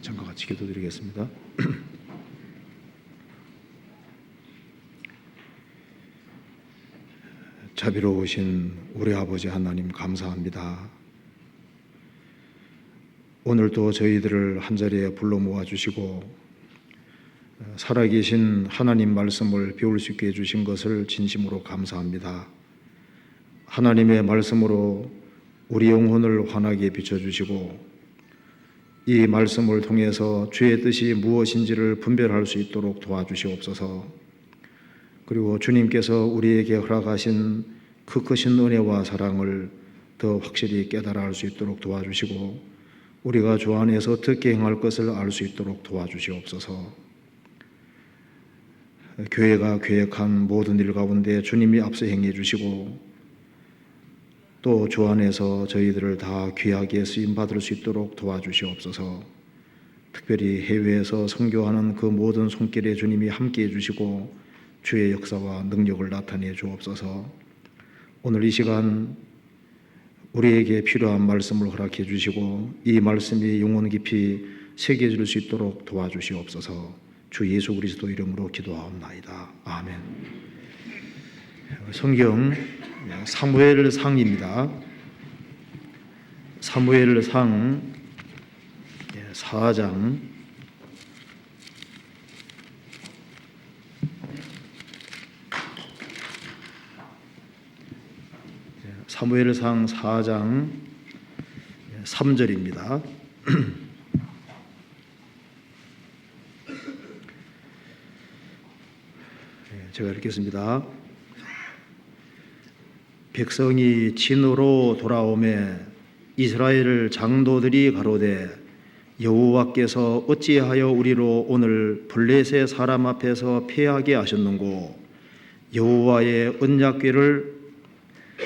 잠깐 같이 기도드리겠습니다. 자비로우신 우리 아버지 하나님 감사합니다. 오늘도 저희들을 한자리에 불러 모아주시고 살아계신 하나님 말씀을 배울 수 있게 해주신 것을 진심으로 감사합니다. 하나님의 말씀으로 우리 영혼을 환하게 비춰주시고 이 말씀을 통해서 주의 뜻이 무엇인지를 분별할 수 있도록 도와주시옵소서. 그리고 주님께서 우리에게 허락하신 그 크신 은혜와 사랑을 더 확실히 깨달아 알 수 있도록 도와주시고 우리가 주 안에서 어떻게 행할 것을 알 수 있도록 도와주시옵소서. 교회가 계획한 모든 일 가운데 주님이 앞서 행해 주시고 또 주 안에서 저희들을 다 귀하게 쓰임받을 수 있도록 도와주시옵소서. 특별히 해외에서 선교하는 그 모든 손길에 주님이 함께해 주시고 주의 역사와 능력을 나타내 주옵소서. 오늘 이 시간 우리에게 필요한 말씀을 허락해 주시고 이 말씀이 영혼 깊이 새겨질 수 있도록 도와주시옵소서. 주 예수 그리스도 이름으로 기도하옵나이다. 아멘. 성경 사무엘상입니다. 사무엘상 4장 사무엘상 4장 3절입니다. 제가 읽겠습니다. 백성이 진으로 돌아오매 이스라엘 장로들이 가로되 여호와께서 어찌하여 우리로 오늘 블레셋 사람 앞에서 패하게 하셨는고 여호와의 언약궤를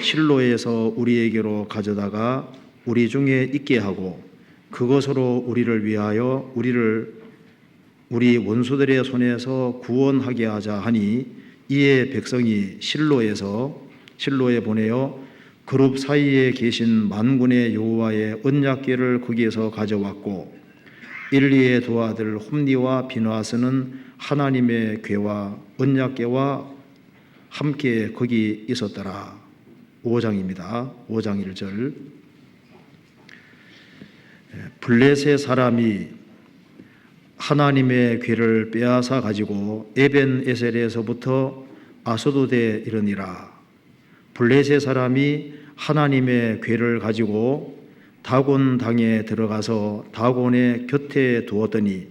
실로에서 우리에게로 가져다가 우리 중에 있게 하고 그것으로 우리를 위하여 우리 원수들의 손에서 구원하게 하자 하니 이에 백성이 실로에 보내어 그룹 사이에 계신 만군의 여호와의 언약궤를 거기에서 가져왔고 일리의 두 아들 홈니와 비누아스는 하나님의 궤와 언약궤와 함께 거기 있었더라. 5장입니다. 5장 1절. 블레셋 사람이 하나님의 궤를 빼앗아 가지고 에벤에셀에서부터 아스도드에 이르니라. 블레셋 사람이 하나님의 궤를 가지고 다곤 당에 들어가서 다곤의 곁에 두었더니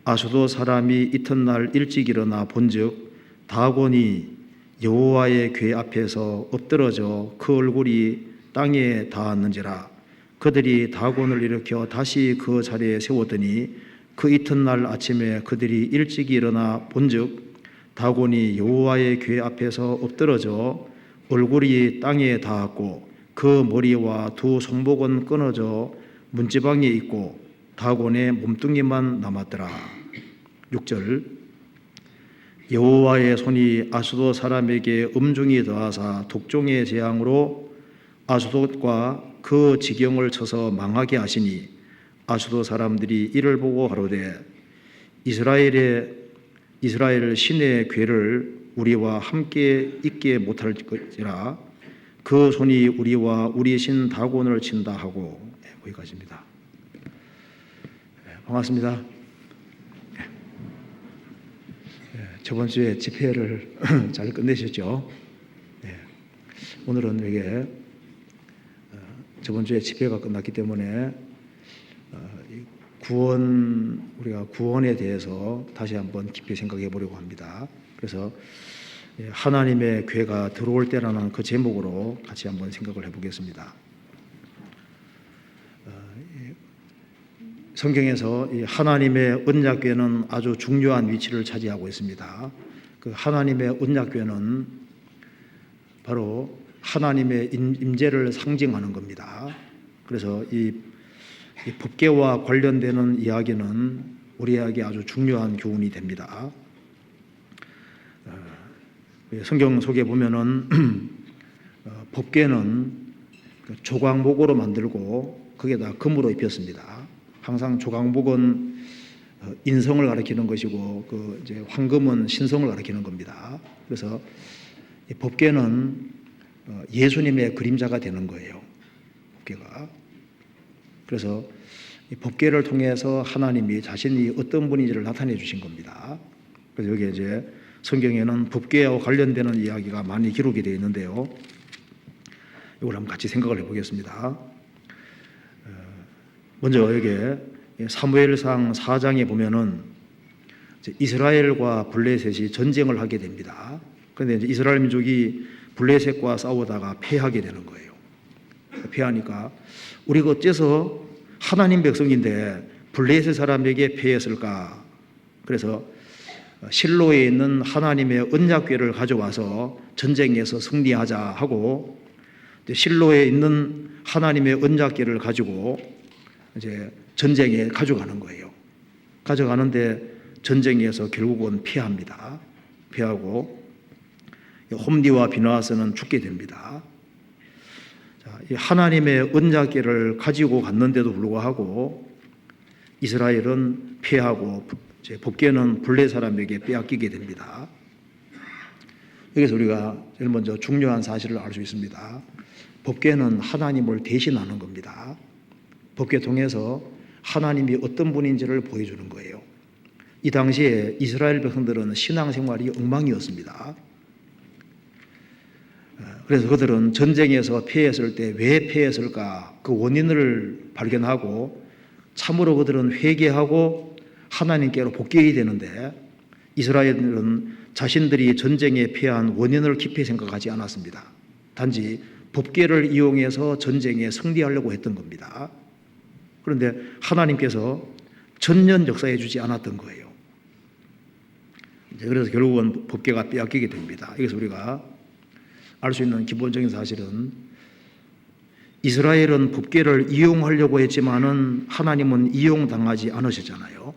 아스도 사람이 이튿날 일찍 일어나 본즉 다곤이 여호와의 궤 앞에서 엎드러져 그 얼굴이 땅에 닿았는지라. 그들이 다곤을 일으켜 다시 그 자리에 세웠더니 그 이튿날 아침에 그들이 일찍 일어나 본즉 다곤이 여호와의 궤 앞에서 엎드러져 얼굴이 땅에 닿았고 그 머리와 두 손목은 끊어져 문지방에 있고 다곤의 몸뚱이만 남았더라. 6절. 여호와의 손이 아스돗 사람에게 음중이 더하사 독종의 재앙으로 아스돗과 그 지경을 쳐서 망하게 하시니 아스돗 사람들이 이를 보고 가로되 이스라엘 신의 궤를 우리와 함께 있게 못할 것이라. 그 손이 우리와 우리 신 다곤을 친다 하고. 거기까지입니다. 반갑습니다. 저번 주에 집회를 잘 끝내셨죠? 오늘은 이게 저번 주에 집회가 끝났기 때문에 우리가 구원에 대해서 다시 한번 깊이 생각해 보려고 합니다. 그래서 하나님의 궤가 들어올 때라는 그 제목으로 같이 한번 생각을 해보겠습니다. 성경에서 이 하나님의 언약궤는 아주 중요한 위치를 차지하고 있습니다. 그 하나님의 언약궤는 바로 하나님의 임재를 상징하는 겁니다. 그래서 이 법궤와 관련되는 이야기는 우리에게 아주 중요한 교훈이 됩니다. 성경 속에 보면은 법궤는 조각목으로 만들고 거기에다 금으로 입혔습니다. 항상 조강복은 인성을 가리키는 것이고 이제 황금은 신성을 가리키는 겁니다. 그래서 이 법궤는 예수님의 그림자가 되는 거예요. 법궤가. 그래서 이 법궤를 통해서 하나님이 자신이 어떤 분인지를 나타내 주신 겁니다. 그래서 여기 이제 성경에는 법궤와 관련되는 이야기가 많이 기록이 되어 있는데요. 이걸 한번 같이 생각을 해보겠습니다. 먼저 여기 사무엘상 4장에 보면은 이스라엘과 블레셋이 전쟁을 하게 됩니다. 그런데 이제 이스라엘 민족이 블레셋과 싸우다가 패하게 되는 거예요. 패하니까 우리가 어째서 하나님 백성인데 블레셋 사람에게 패했을까? 그래서 실로에 있는 하나님의 언약궤를 가져와서 전쟁에서 승리하자 하고 실로에 있는 하나님의 언약궤를 가지고 이제 전쟁에 가져가는 거예요. 가져가는데 전쟁에서 결국은 패합니다. 패하고 홈리와 비나하스는 죽게 됩니다. 이 하나님의 언약궤를 가지고 갔는데도 불구하고 이스라엘은 패하고 법궤는 블레 사람에게 빼앗기게 됩니다. 여기서 우리가 제일 먼저 중요한 사실을 알 수 있습니다. 법궤는 하나님을 대신하는 겁니다. 법궤 통해서 하나님이 어떤 분인지를 보여주는 거예요. 이 당시에 이스라엘 백성들은 신앙생활이 엉망이었습니다. 그래서 그들은 전쟁에서 패했을 때 왜 패했을까 그 원인을 발견하고 참으로 그들은 회개하고 하나님께로 복귀해야 되는데 이스라엘은 자신들이 전쟁에 패한 원인을 깊이 생각하지 않았습니다. 단지 법궤를 이용해서 전쟁에 승리하려고 했던 겁니다. 그런데 하나님께서 전면 역사해 주지 않았던 거예요. 그래서 결국은 법궤가 빼앗기게 됩니다. 여기서 우리가 알 수 있는 기본적인 사실은 이스라엘은 법궤를 이용하려고 했지만은 하나님은 이용당하지 않으셨잖아요.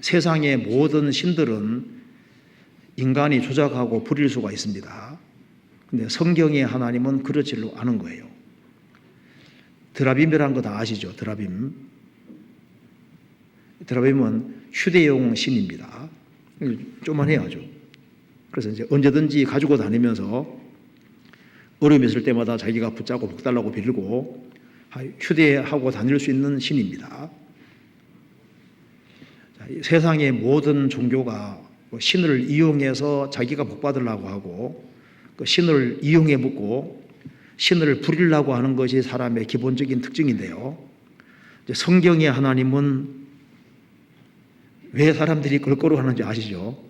세상의 모든 신들은 인간이 조작하고 부릴 수가 있습니다. 근데 성경의 하나님은 그렇지를 않은 거예요. 드라빔이라는 거 다 아시죠? 드라빔은 휴대용 신입니다. 좀만 해야죠. 그래서 이제 언제든지 가지고 다니면서 어려움이 있을 때마다 자기가 붙잡고 복달라고 빌고 휴대하고 다닐 수 있는 신입니다. 세상의 모든 종교가 신을 이용해서 자기가 복받으려고 하고 그 신을 이용해 먹고 신을 부리려고 하는 것이 사람의 기본적인 특징인데요. 성경의 하나님은 왜 사람들이 그걸 하는지 아시죠?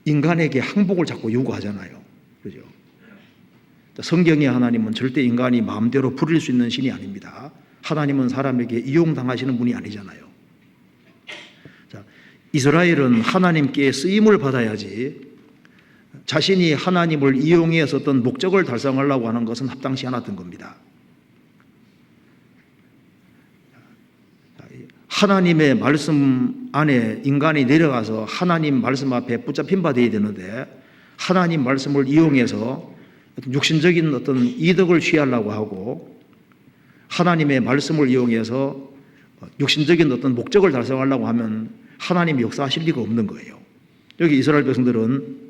인간에게 항복을 자꾸 요구하잖아요. 그죠? 성경의 하나님은 절대 인간이 마음대로 부릴 수 있는 신이 아닙니다. 하나님은 사람에게 이용당하시는 분이 아니잖아요. 자, 이스라엘은 하나님께 쓰임을 받아야지 자신이 하나님을 이용해서 어떤 목적을 달성하려고 하는 것은 합당치 않았던 겁니다. 하나님의 말씀 안에 인간이 내려가서 하나님 말씀 앞에 붙잡힌 바 되어야 되는데 하나님 말씀을 이용해서 육신적인 어떤 이득을 취하려고 하고 하나님의 말씀을 이용해서 육신적인 어떤 목적을 달성하려고 하면 하나님이 역사하실 리가 없는 거예요. 여기 이스라엘 백성들은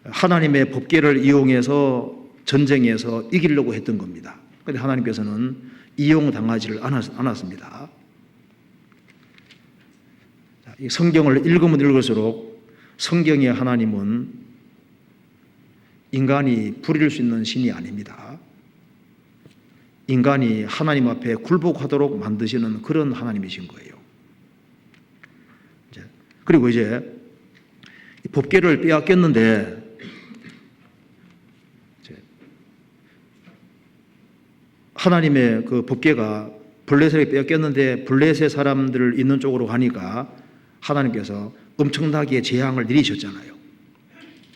하나님의 법궤를 이용해서 전쟁에서 이기려고 했던 겁니다. 그런데 하나님께서는 이용당하지를 않았습니다. 이 성경을 읽으면 읽을수록 성경의 하나님은 인간이 부릴 수 있는 신이 아닙니다. 인간이 하나님 앞에 굴복하도록 만드시는 그런 하나님이신 거예요. 그리고 이제 법궤를 빼앗겼는데 하나님의 그 법궤가 블레셋에 빼앗겼는데 블레셋 사람들 있는 쪽으로 가니까 하나님께서 엄청나게 재앙을 내리셨잖아요.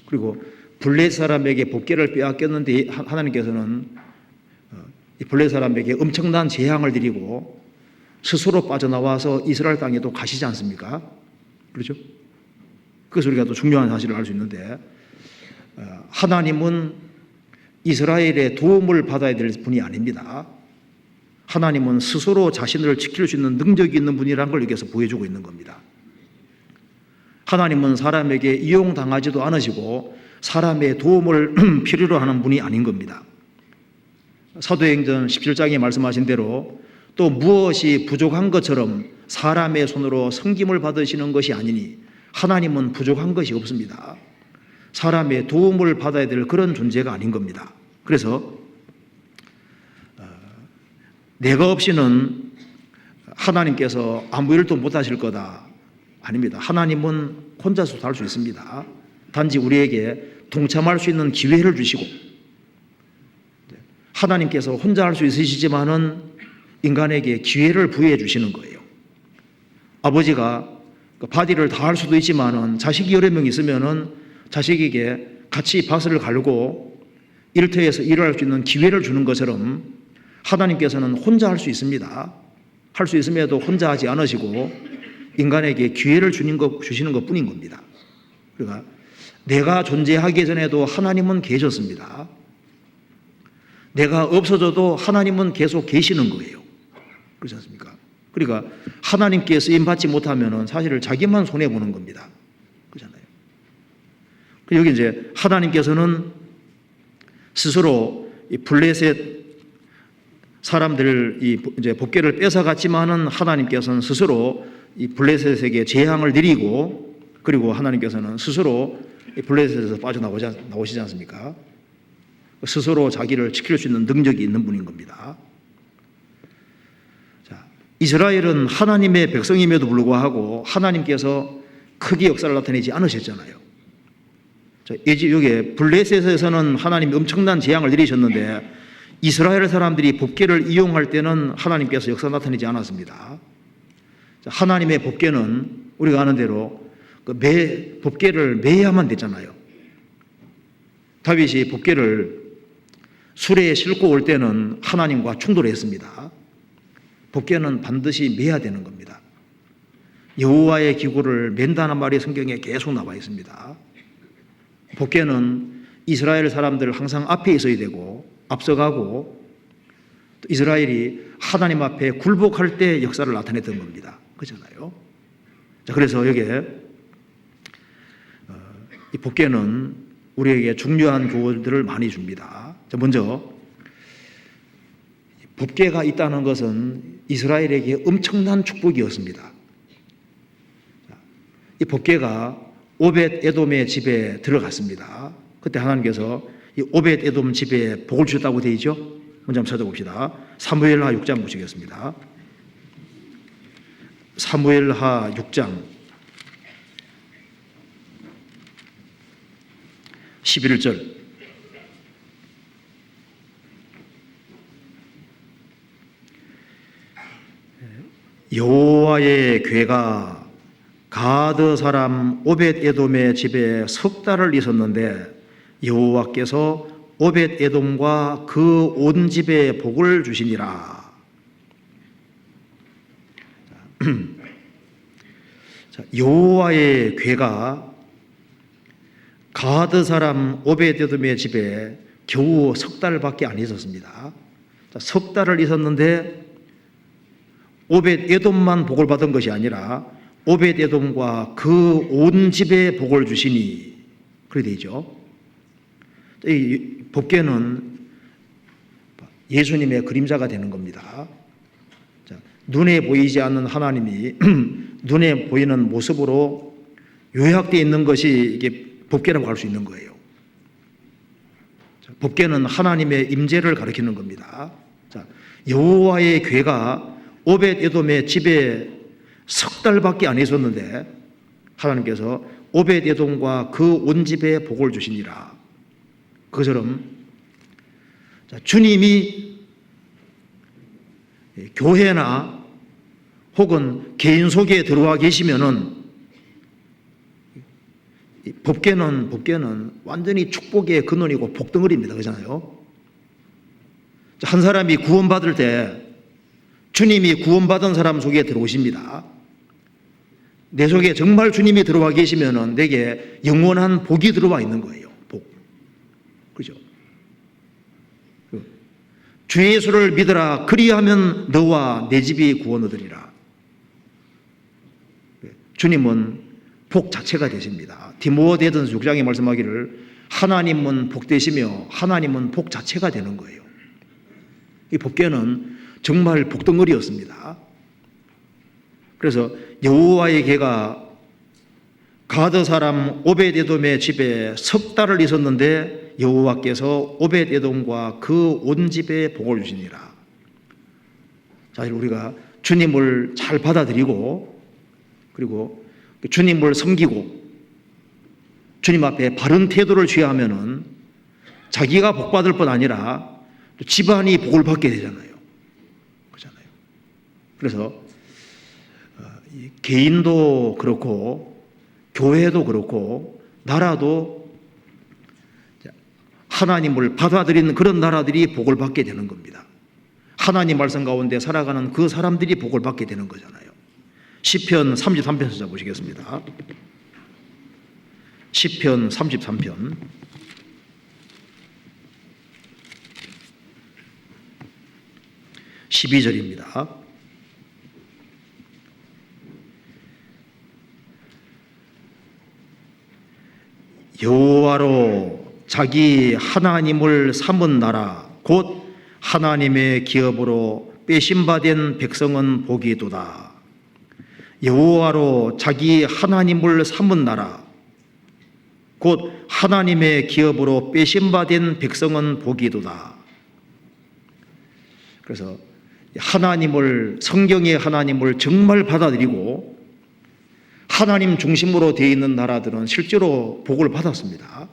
그리고 블레셋 사람에게 법궤를 빼앗겼는데 하나님께서는 이 블레셋 사람에게 엄청난 재앙을 내리고 스스로 빠져나와서 이스라엘 땅에도 가시지 않습니까? 그렇죠? 그래서 우리가 또 중요한 사실을 알 수 있는데 하나님은 이스라엘의 도움을 받아야 될 분이 아닙니다. 하나님은 스스로 자신을 지킬 수 있는 능력이 있는 분이라는 걸 여기서 보여주고 있는 겁니다. 하나님은 사람에게 이용당하지도 않으시고 사람의 도움을 필요로 하는 분이 아닌 겁니다. 사도행전 17장에 말씀하신 대로 또 무엇이 부족한 것처럼 사람의 손으로 섬김을 받으시는 것이 아니니 하나님은 부족한 것이 없습니다. 사람의 도움을 받아야 될 그런 존재가 아닌 겁니다. 그래서 내가 없이는 하나님께서 아무 일도 못하실 거다. 아닙니다. 하나님은 혼자서도 할 수 있습니다. 단지 우리에게 동참할 수 있는 기회를 주시고 하나님께서 혼자 할 수 있으시지만은 인간에게 기회를 부여해 주시는 거예요. 아버지가 바디를 다 할 수도 있지만은 자식이 여러 명 있으면은 자식에게 같이 밭을 갈고 일터에서 일을 할 수 있는 기회를 주는 것처럼 하나님께서는 혼자 할 수 있습니다. 할 수 있음에도 혼자 하지 않으시고 인간에게 기회를 주시는 것 뿐인 겁니다. 그러니까 내가 존재하기 전에도 하나님은 계셨습니다. 내가 없어져도 하나님은 계속 계시는 거예요. 그렇지 않습니까? 그러니까 하나님께 쓰임받지 못하면 사실 자기만 손해보는 겁니다. 그렇잖아요. 여기 이제 하나님께서는 스스로 이 블레셋 사람들 이제 법궤를 뺏어갔지만은 하나님께서는 스스로 이 블레셋에게 재앙을 내리고 그리고 하나님께서는 스스로 이 블레셋에서 빠져나오시지 않습니까? 스스로 자기를 지킬 수 있는 능력이 있는 분인 겁니다. 자, 이스라엘은 하나님의 백성임에도 불구하고 하나님께서 크게 역사를 나타내지 않으셨잖아요. 자, 여기 블레셋에서는 하나님이 엄청난 재앙을 내리셨는데 이스라엘 사람들이 법궤를 이용할 때는 하나님께서 역사 나타내지 않았습니다. 하나님의 법궤는 우리가 아는 대로 법궤를 매야만 됐잖아요. 다윗이 법궤를 수레에 싣고 올 때는 하나님과 충돌했습니다. 법궤는 반드시 매야 되는 겁니다. 여호와의 기구를 맨다는 말이 성경에 계속 나와 있습니다. 법궤는 이스라엘 사람들 항상 앞에 있어야 되고 앞서가고 또 이스라엘이 하나님 앞에 굴복할 때 역사를 나타냈던 겁니다. 그렇잖아요. 자, 그래서 여기에 이 법궤는 우리에게 중요한 교훈들을 많이 줍니다. 자, 먼저 법궤가 있다는 것은 이스라엘에게 엄청난 축복이었습니다. 이 법궤가 오벳 에돔의 집에 들어갔습니다. 그때 하나님께서 이 오벳 에돔 집에 복을 주셨다고 되어 있죠. 먼저 한번 찾아봅시다. 사무엘하 6장 보시겠습니다. 사무엘하 6장 11절 여호와의 궤가 가드 사람 오벳 에돔의 집에 석 달을 있었는데 여호와께서 오벳 에돔과 그 온 집에 복을 주시니라. 여호와의 궤가 가드 사람 오벳 에돔의 집에 겨우 석 달밖에 안 있었습니다. 석 달을 있었는데 오벳 에돔만 복을 받은 것이 아니라 오벳 에돔과 그 온 집에 복을 주시니 그래 되죠. 이 법궤는 예수님의 그림자가 되는 겁니다. 자, 눈에 보이지 않는 하나님이 눈에 보이는 모습으로 요약되어 있는 것이 이게 법궤라고 할 수 있는 거예요. 자, 법궤는 하나님의 임재를 가리키는 겁니다. 자, 여호와의 궤가 오벳 에돔의 집에 석 달밖에 안 있었는데 하나님께서 오벳 에돔과 그 온 집에 복을 주시니라. 그처럼 주님이 교회나 혹은 개인 속에 들어와 계시면은 법궤는 완전히 축복의 근원이고 복덩어리입니다. 그렇잖아요. 한 사람이 구원받을 때 주님이 구원받은 사람 속에 들어오십니다. 내 속에 정말 주님이 들어와 계시면은 내게 영원한 복이 들어와 있는 거예요. 복. 그죠? 주 예수를 믿으라. 그리하면 너와 내 집이 구원 얻으리라. 주님은 복 자체가 되십니다. 디모데전서 6장에 말씀하기를 하나님은 복되시며 하나님은 복 자체가 되는 거예요. 이 법궤는 정말 복덩어리였습니다. 그래서 여호와의 궤가 가드 사람 오벳에돔의 집에 석 달을 있었는데 여호와께서 오벳에돔과 그 온 집에 복을 주시니라. 사실 우리가 주님을 잘 받아들이고 그리고 주님을 섬기고 주님 앞에 바른 태도를 취하면은 자기가 복받을 뿐 아니라 또 집안이 복을 받게 되잖아요. 그렇잖아요. 그래서 개인도 그렇고 교회도 그렇고 나라도 하나님을 받아들이는 그런 나라들이 복을 받게 되는 겁니다. 하나님 말씀 가운데 살아가는 그 사람들이 복을 받게 되는 거잖아요. 시편 33편 찾아보시겠습니다. 시편 33편 12절입니다. 여호와로 자기 하나님을 삼은 나라 곧 하나님의 기업으로 빼심받은 백성은 복이도다. 여호와로 자기 하나님을 삼은 나라 곧 하나님의 기업으로 빼심받은 백성은 복이도다. 그래서 하나님을 성경의 하나님을 정말 받아들이고 하나님 중심으로 되어 있는 나라들은 실제로 복을 받았습니다.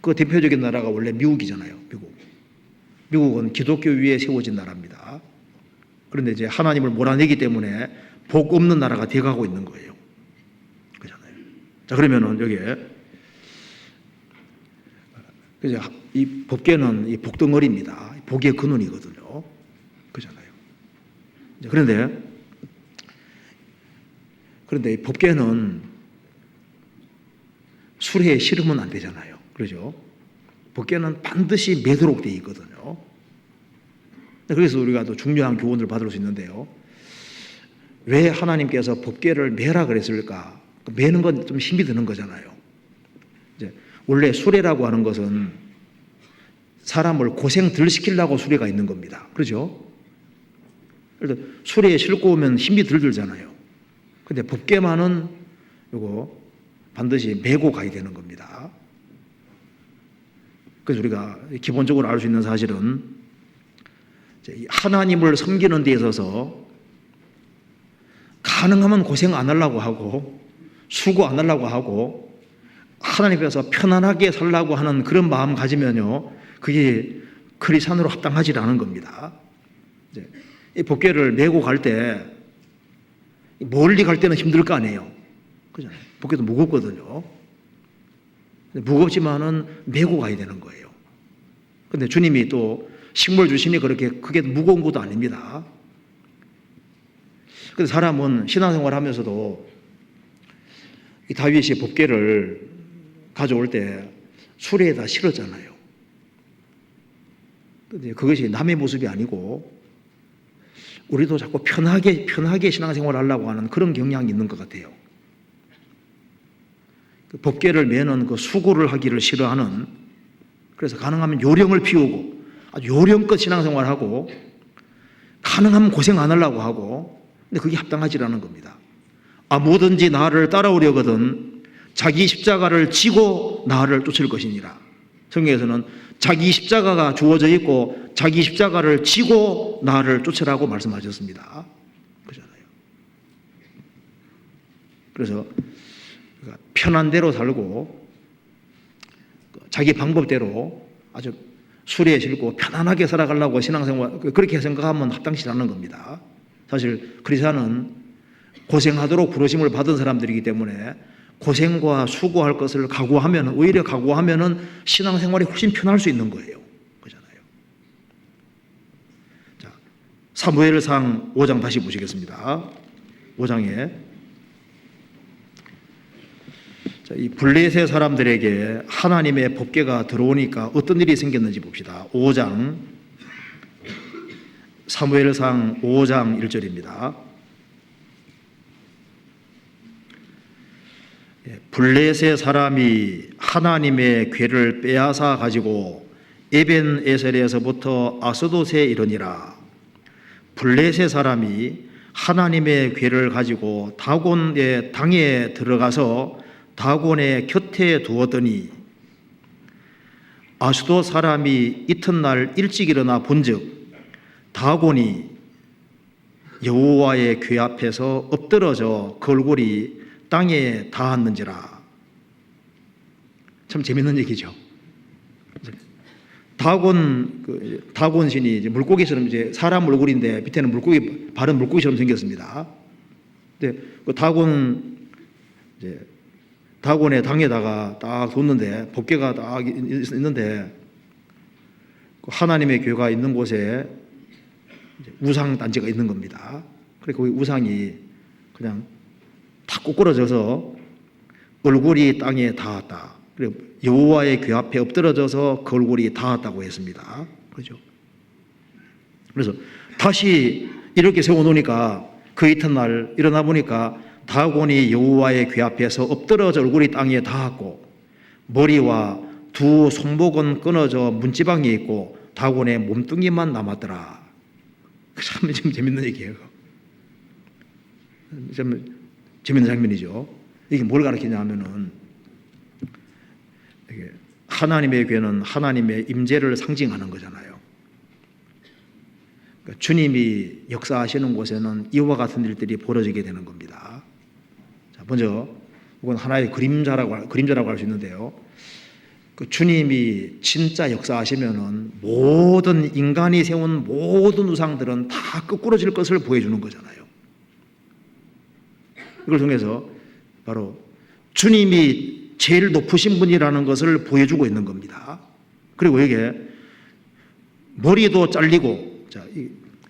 그 대표적인 나라가 원래 미국이잖아요. 미국은 기독교 위에 세워진 나라입니다. 그런데 이제 하나님을 몰아내기 때문에 복 없는 나라가 되어가고 있는 거예요. 그렇잖아요. 자, 그러면은 여기에 이 법궤는 이 복덩어리입니다. 복의 근원이거든요. 그렇잖아요. 그런데 이 법궤는 수레에 실으면 안 되잖아요. 그렇죠? 법궤는 반드시 매도록 되어 있거든요. 그래서 우리가 또 중요한 교훈을 받을 수 있는데요. 왜 하나님께서 법궤를 매라 그랬을까? 매는 건 좀 힘이 드는 거잖아요. 이제 원래 수레라고 하는 것은 사람을 고생 덜 시키려고 수레가 있는 겁니다. 그렇죠? 그래서 수레에 싣고 오면 힘이 덜 들잖아요. 근데 법궤만은 이거 반드시 메고 가야 되는 겁니다. 그래서 우리가 기본적으로 알 수 있는 사실은 하나님을 섬기는 데 있어서 가능하면 고생 안 하려고 하고 수고 안 하려고 하고 하나님께서 편안하게 살라고 하는 그런 마음 가지면요, 그게 크리스찬으로 합당하지 않은 겁니다. 이 법궤를 메고 갈 때 멀리 갈 때는 힘들 거 아니에요. 그잖아요. 법궤도 무겁거든요. 무겁지만은 메고 가야 되는 거예요. 근데 주님이 또 식물 주시니 그렇게 크게 무거운 것도 아닙니다. 근데 사람은 신앙생활 하면서도 이 다윗이 법궤를 가져올 때 수레에다 실었잖아요. 근데 그것이 남의 모습이 아니고 우리도 자꾸 편하게 신앙생활을 하려고 하는 그런 경향이 있는 것 같아요. 그 법궤를 매는 그 수고를 하기를 싫어하는, 그래서 가능하면 요령을 피우고 아주 요령껏 신앙생활을 하고 가능하면 고생 안 하려고 하고, 근데 그게 합당하지 않은 겁니다. 뭐든지 나를 따라오려거든 자기 십자가를 지고 나를 쫓을 것이니라. 성경에서는 자기 십자가가 주어져 있고 자기 십자가를 지고 나를 쫓으라고 말씀하셨습니다. 그렇잖아요. 그래서 편한 대로 살고 자기 방법대로 아주 수레에 싣고 편안하게 살아가려고 신앙생활 그렇게 생각하면 합당치 않은 겁니다. 사실 크리스찬은 고생하도록 부르심을 받은 사람들이기 때문에 고생과 수고할 것을 각오하면, 오히려 각오하면은 신앙생활이 훨씬 편할 수 있는 거예요. 그렇잖아요. 자, 사무엘상 5장 다시 보시겠습니다. 5장에 이 블레셋 사람들에게 하나님의 법궤가 들어오니까 어떤 일이 생겼는지 봅시다. 5장 사무엘상 5장 1절입니다. 블레셋 사람이 하나님의 궤를 빼앗아 가지고 에벤에셀에서부터 아스돗에 이르니라. 블레셋 사람이 하나님의 궤를 가지고 다곤의 당에 들어가서 다곤의 곁에 두었더니 아스돗 사람이 이튿날 일찍 일어나 본즉 다곤이 여호와의 궤 앞에서 엎드러져 그 얼굴이 땅에 닿았는지라. 참 재밌는 얘기죠. 다곤 신이 이제 물고기처럼 이제 사람 얼굴인데 밑에는 물고기 바른 물고기처럼 생겼습니다. 근데 그 다곤의 당에다가 딱 뒀는데 법궤가 딱 있는데 하나님의 궤가 있는 곳에 우상 단지가 있는 겁니다. 그래서 그 우상이 그냥 탁 꼬꾸러져서 얼굴이 땅에 닿았다. 그리고 여호와의 궤 앞에 엎드러져서 그 얼굴이 닿았다고 했습니다. 그렇죠? 그래서 다시 이렇게 세워놓으니까 그 이튿날 일어나 보니까 다곤이 여호와의 궤 앞에서 엎드러져 얼굴이 땅에 닿았고 머리와 두 손목은 끊어져 문지방에 있고 다곤의 몸뚱이만 남았더라. 참 재밌는 얘기예요. 참 재밌는 장면이죠. 이게 뭘 가르치냐 하면은 하나님의 궤는 하나님의 임재를 상징하는 거잖아요. 그러니까 주님이 역사하시는 곳에는 이와 같은 일들이 벌어지게 되는 겁니다. 자, 먼저 이건 하나의 그림자라고 할 수 있는데요. 그 주님이 진짜 역사하시면은 모든 인간이 세운 모든 우상들은 다 거꾸러질 것을 보여주는 거잖아요. 이걸 통해서 바로 주님이 제일 높으신 분이라는 것을 보여주고 있는 겁니다. 그리고 이게 머리도 잘리고, 자,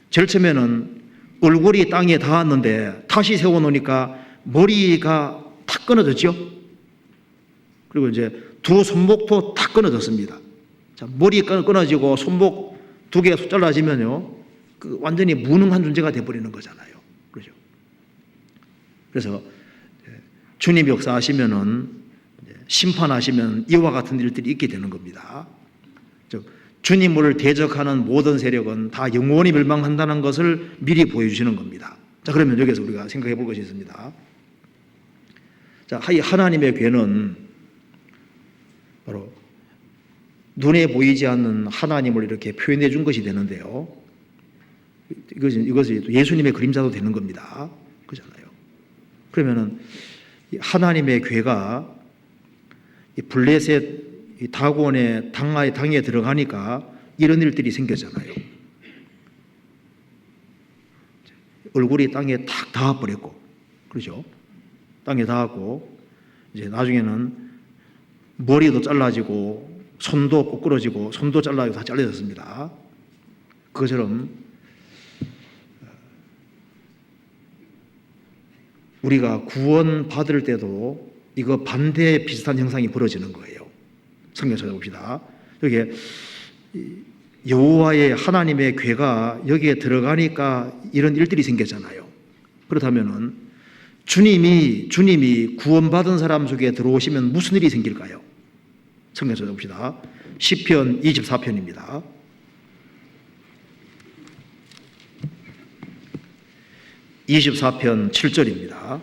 제일 처음에는 얼굴이 땅에 닿았는데 다시 세워놓으니까 머리가 탁 끊어졌죠. 그리고 이제 두 손목도 탁 끊어졌습니다. 자, 머리 끊어지고 손목 두 개가 잘라지면요, 그 완전히 무능한 존재가 되어버리는 거잖아요. 그렇죠? 그래서 주님 역사하시면은 심판하시면 이와 같은 일들이 있게 되는 겁니다. 즉 주님을 대적하는 모든 세력은 다 영원히 멸망한다는 것을 미리 보여주시는 겁니다. 자, 그러면 여기서 우리가 생각해 볼 것이 있습니다. 자, 하나님의 궤는 바로 눈에 보이지 않는 하나님을 이렇게 표현해 준 것이 되는데요. 이것이 예수님의 그림자도 되는 겁니다. 그렇잖아요. 그러면은 하나님의 궤가 블레셋 다곤의 당에 들어가니까 이런 일들이 생겼잖아요. 얼굴이 땅에 탁 닿아버렸고, 그렇죠? 땅에 닿았고, 이제 나중에는 머리도 잘라지고, 손도 꼬꾸러지고, 손도 잘라지고 다 잘려졌습니다. 그것처럼 우리가 구원 받을 때도 이거 반대 비슷한 현상이 벌어지는 거예요. 성경 찾아봅시다. 여기에 여호와의 하나님의 궤가 여기에 들어가니까 이런 일들이 생겼잖아요. 그렇다면은 주님이 구원받은 사람 속에 들어오시면 무슨 일이 생길까요? 성경 찾아봅시다. 시편 24편입니다. (24편) 7절입니다.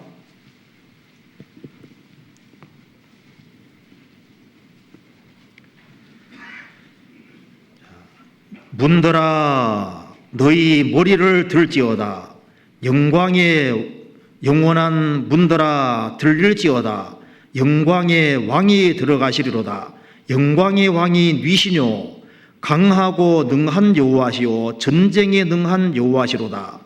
문들아 너희 머리를 들지어다. 영광의 영원한 문들아 들릴지어다. 영광의 왕이 들어가시리로다. 영광의 왕이 뉘시뇨. 강하고 능한 여호와시오. 전쟁에 능한 여호와시로다.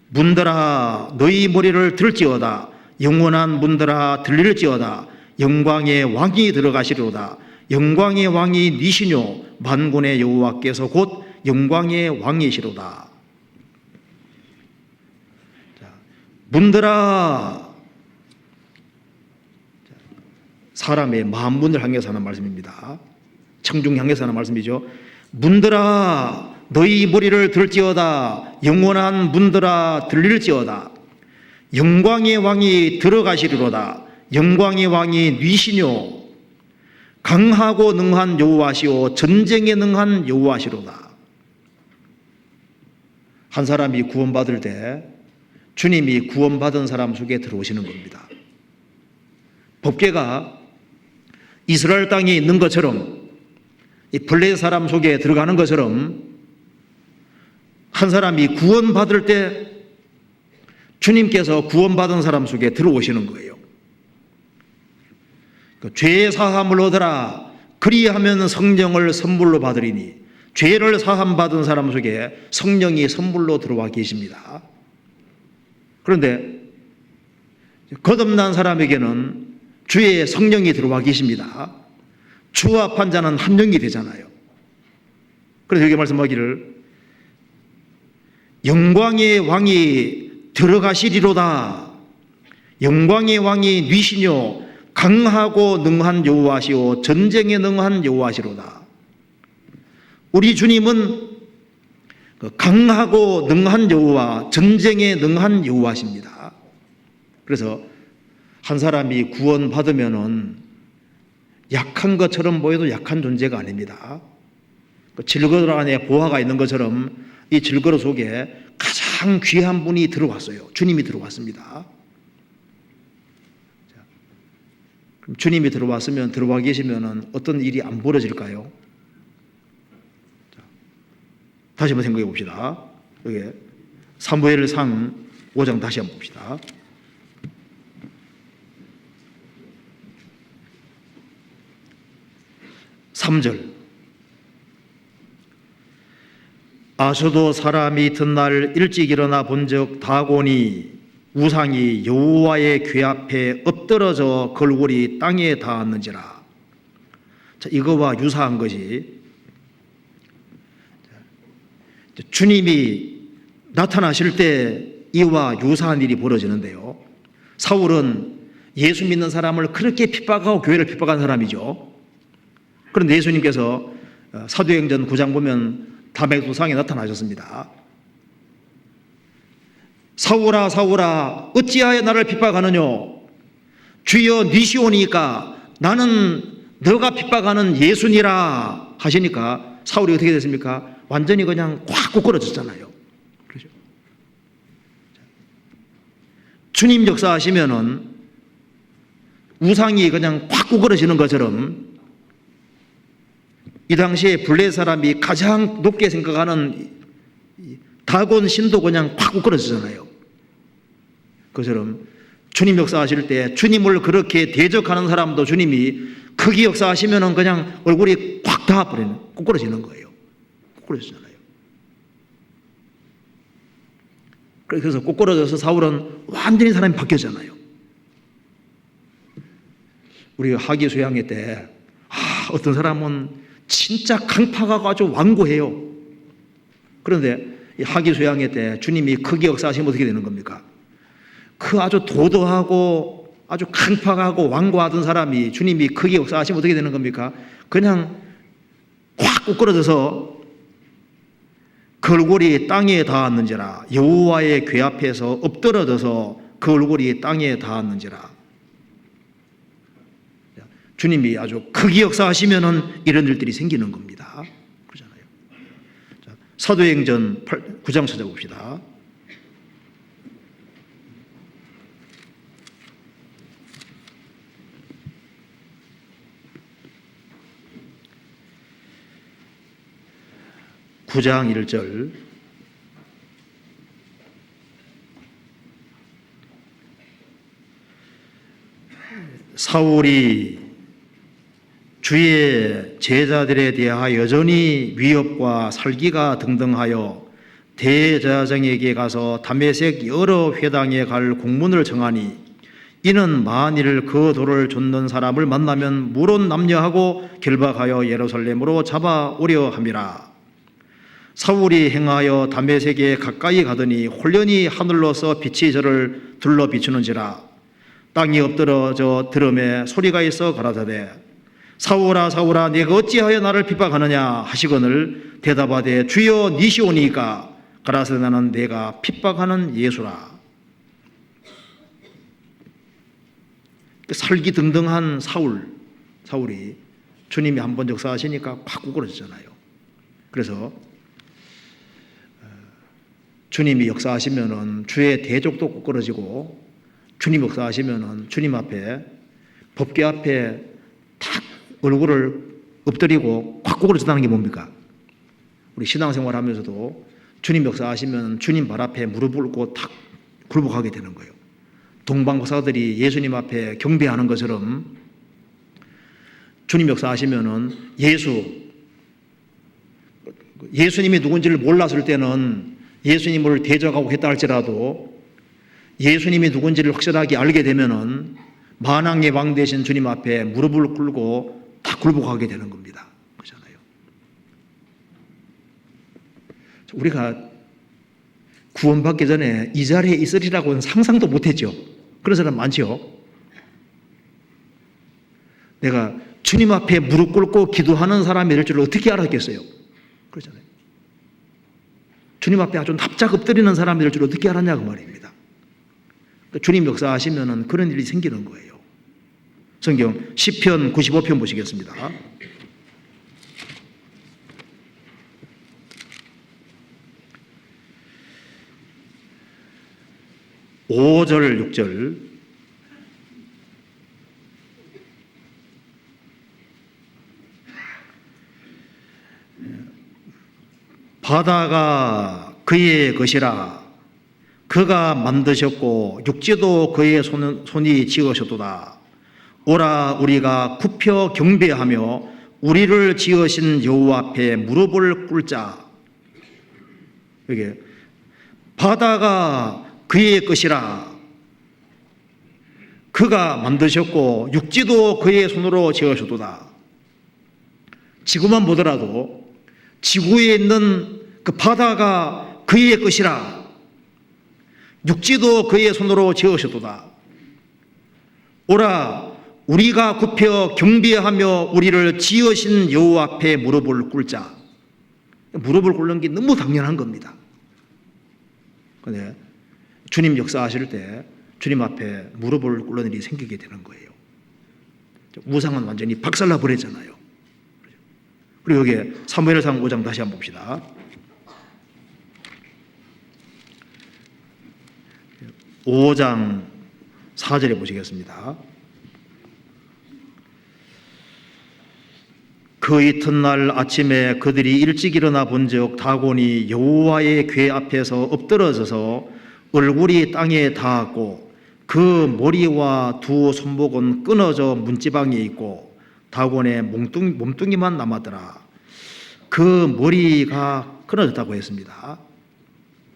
문들아 너희 머리를 들지어다. 영원한 문들아 들릴지어다. 영광의 왕이 들어가시리로다. 영광의 왕이 뉘시뇨. 만군의 여호와께서 곧 영광의 왕이시로다. 문들아, 사람의 마음 문을 향해서 하는 말씀입니다. 청중 향해서 하는 말씀이죠. 문들아 너희 머리를 들지어다. 영원한 문들아 들릴지어다. 영광의 왕이 들어가시리로다. 영광의 왕이 뉘시뇨. 강하고 능한 여호와시오. 전쟁에 능한 여호와시로다. 한 사람이 구원받을 때 주님이 구원받은 사람 속에 들어오시는 겁니다. 법궤가 이스라엘 땅에 있는 것처럼, 이 블레셋 사람 속에 들어가는 것처럼 한 사람이 구원받을 때 주님께서 구원받은 사람 속에 들어오시는 거예요. 죄 사함을 얻으라. 그리하면 성령을 선물로 받으리니, 죄를 사함 받은 사람 속에 성령이 선물로 들어와 계십니다. 그런데 거듭난 사람에게는 주의 성령이 들어와 계십니다. 주합한 자는 한 영이 되잖아요. 그래서 여기 말씀하기를 영광의 왕이 들어가시리로다. 영광의 왕이 뉘시뇨. 강하고 능한 여호와시오. 전쟁에 능한 여호와시로다. 우리 주님은 강하고 능한 여호와, 전쟁에 능한 여호와십니다. 그래서 한 사람이 구원받으면은 약한 것처럼 보여도 약한 존재가 아닙니다. 질그릇 안에 보화가 있는 것처럼 이 질그릇 속에 가장 귀한 분이 들어왔어요. 주님이 들어왔습니다. 그럼 주님이 들어와 계시면은 어떤 일이 안 벌어질까요? 다시 한번 생각해 봅시다. 여기 사무엘상 5장 다시 한번 봅시다. 3절. 아수도 사람이 이튿날 일찍 일어나 본즉 다곤이 우상이 여호와의 궤 앞에 엎드러져 걸골이 땅에 닿았는지라. 자, 이거와 유사한 것이 주님이 나타나실 때 이와 유사한 일이 벌어지는데요. 사울은 예수 믿는 사람을 그렇게 핍박하고 교회를 핍박한 사람이죠. 그런데 예수님께서 사도행전 9장 보면 담의 우상에 나타나셨습니다. 사울아 사울아 어찌하여 나를 핍박하느냐. 주여 니시오니까 나는 너가 핍박하는 예수니라 하시니까 사울이 어떻게 됐습니까? 완전히 그냥 꽉 꼬꾸러졌잖아요. 그렇죠? 주님 역사하시면은 우상이 그냥 꽉 꼬꾸러지는 것처럼 이 당시에 블레셋 사람이 가장 높게 생각하는 다곤 신도 그냥 팍 꼬꾸러지잖아요. 그처럼 주님 역사하실 때 주님을 그렇게 대적하는 사람도 주님이 크게 역사하시면은 그냥 얼굴이 꽉 닿아버리는, 꼬꾸러지는 거예요. 꼬꾸러지잖아요. 그래서 꼬꾸러져서 사울은 완전히 사람이 바뀌었잖아요. 우리가 하기 수양회 때 어떤 사람은 진짜 강팍하고 아주 완고해요. 그런데 하기 수양회 때 주님이 크게 역사하시면 어떻게 되는 겁니까? 그 아주 도도하고 아주 강팍하고 완고하던 사람이 주님이 크게 역사하시면 어떻게 되는 겁니까? 그냥 확 꼬꾸러져서 그 얼굴이 땅에 닿았는지라. 여호와의 궤 앞에서 엎드러져서 그 얼굴이 땅에 닿았는지라. 주님이 아주 크게 역사하시면은 이런 일들이 생기는 겁니다. 그렇잖아요. 자, 사도행전 9장 찾아봅시다. (9장 1절) 사울이 주의 제자들에 대하여 여전히 위협과 살기가 등등하여 대제사장에게 가서 다메섹 여러 회당에 갈 공문을 정하니 이는 만일 그 돌을 쫓는 사람을 만나면 물론 남녀하고 결박하여 예루살렘으로 잡아오려 함이라. 사울이 행하여 다메섹에 가까이 가더니 홀연히 하늘로서 빛이 저를 둘러 비추는지라. 땅이 엎드러져 들음에 소리가 있어 가라사대 사울아 사울아 내가 어찌하여 나를 핍박하느냐 하시거늘 대답하되 주여 니시오니까 가라사대 나는 내가 핍박하는 예수라. 설기등등한 사울이 주님이 한번 역사하시니까 확 구부러지잖아요. 그래서 주님이 역사하시면은 주의 대적도 구부러지고, 주님 역사하시면은 주님 앞에, 법궤 앞에 탁 얼굴을 엎드리고 확 구부러진다는 게 뭡니까? 우리 신앙생활 하면서도 주님 역사하시면 주님 발 앞에 무릎을 꿇고 탁 굴복하게 되는 거예요. 동방박사들이 예수님 앞에 경배하는 것처럼 주님 역사하시면은 예수님이 누군지를 몰랐을 때는 예수님을 대적하고 했다 할지라도 예수님이 누군지를 확실하게 알게 되면은 만왕의 왕 되신 주님 앞에 무릎을 꿇고 다 굴복하게 되는 겁니다. 그렇잖아요. 우리가 구원받기 전에 이 자리에 있으리라고는 상상도 못했죠. 그런 사람 많죠. 내가 주님 앞에 무릎 꿇고 기도하는 사람이 될 줄 어떻게 알았겠어요? 그렇잖아요. 주님 앞에 아주 납작 엎드리는 사람이 될 줄 어떻게 알았냐고 말입니다. 주님 역사하시면은 그런 일이 생기는 거예요. 성경 시편 95편 보시겠습니다. 5절 6절 바다가 그의 것이라 그가 만드셨고 육지도 그의 손이 지으셨도다. 오라 우리가 굽혀 경배하며 우리를 지으신 여호와 앞에 무릎을 꿇자. 여기 바다가 그의 것이라 그가 만드셨고 육지도 그의 손으로 지으셨도다. 지구만 보더라도 지구에 있는 그 바다가 그의 것이라 육지도 그의 손으로 지으셨도다. 오라 우리가 굽혀 경배하며 우리를 지으신 여호와 앞에 무릎을 꿇자. 무릎을 꿇는 게 너무 당연한 겁니다. 그런데 주님 역사하실 때 주님 앞에 무릎을 꿇는 일이 생기게 되는 거예요. 우상은 완전히 박살나 버렸잖아요. 그리고 여기 사무엘상 5장 다시 한번 봅시다. 5장 4절에 보시겠습니다. 그 이튿날 아침에 그들이 일찍 일어나 본즉 다곤이 여호와의 궤 앞에서 엎드러져서 얼굴이 땅에 닿았고 그 머리와 두 손목은 끊어져 문지방에 있고 다곤의 몸뚱이만 남았더라. 그 머리가 끊어졌다고 했습니다.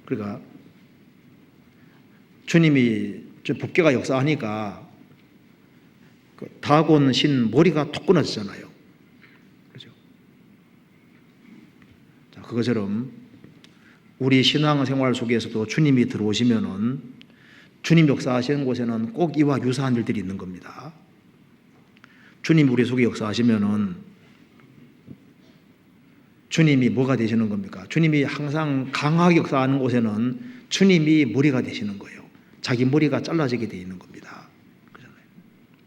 그러니까 주님이 법궤가 역사하니까 다곤 신 머리가 톡 끊어졌잖아요. 그렇죠? 자, 그것처럼 우리 신앙생활 속에서도 주님이 들어오시면은 주님 역사하시는 곳에는 꼭 이와 유사한 일들이 있는 겁니다. 주님이 우리 속에 역사하시면은 주님이 뭐가 되시는 겁니까? 주님이 항상 강하게 역사하는 곳에는 주님이 머리가 되시는 거예요. 자기 머리가 잘라지게 되어 있는 겁니다. 그렇잖아요.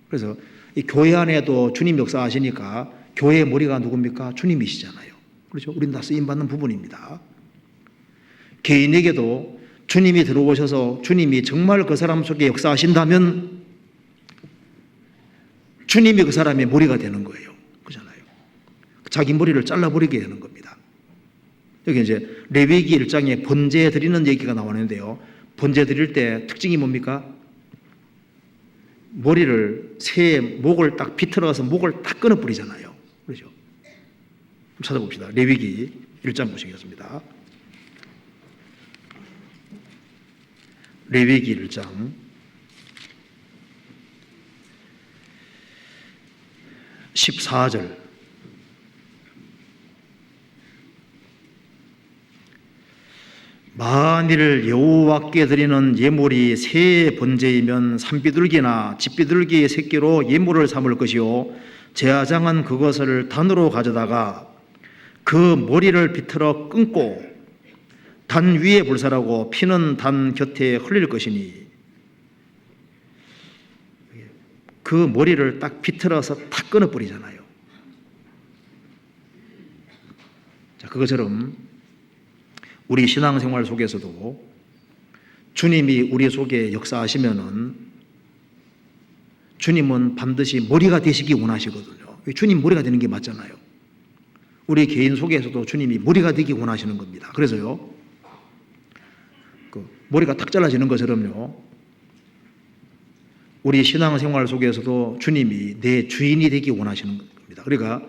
그래서 이 교회 안에도 주님 역사하시니까 교회의 머리가 누굽니까? 주님이시잖아요. 그렇죠? 우리는 다 쓰임받는 부분입니다. 개인에게도 주님이 들어오셔서 주님이 정말 그 사람 속에 역사하신다면 주님이 그 사람의 머리가 되는 거예요. 그렇잖아요. 자기 머리를 잘라버리게 되는 겁니다. 여기 이제 레위기 1장에 번제 드리는 얘기가 나오는데요. 번제 드릴 때 특징이 뭡니까? 머리를 새의 목을 딱 비틀어서 목을 딱 끊어버리잖아요. 그렇죠? 한번 찾아봅시다. 레위기 1장 보시겠습니다. 레위기 1장 14절 만일 여호와께 드리는 예물이 새의 번제이면 산비둘기나 집비둘기의 새끼로 예물을 삼을 것이요 재화장한 그것을 단으로 가져다가 그 머리를 비틀어 끊고 단 위에 불살하고 피는 단 곁에 흘릴 것이니, 그 머리를 딱 비틀어서 탁 끊어버리잖아요. 자, 그것처럼 우리 신앙생활 속에서도 주님이 우리 속에 역사하시면은 주님은 반드시 머리가 되시기 원하시거든요. 주님 머리가 되는 게 맞잖아요. 우리 개인 속에서도 주님이 머리가 되기 원하시는 겁니다. 그래서요, 머리가 탁 잘라지는 것처럼요, 우리 신앙생활 속에서도 주님이 내 주인이 되기 원하시는 겁니다. 그러니까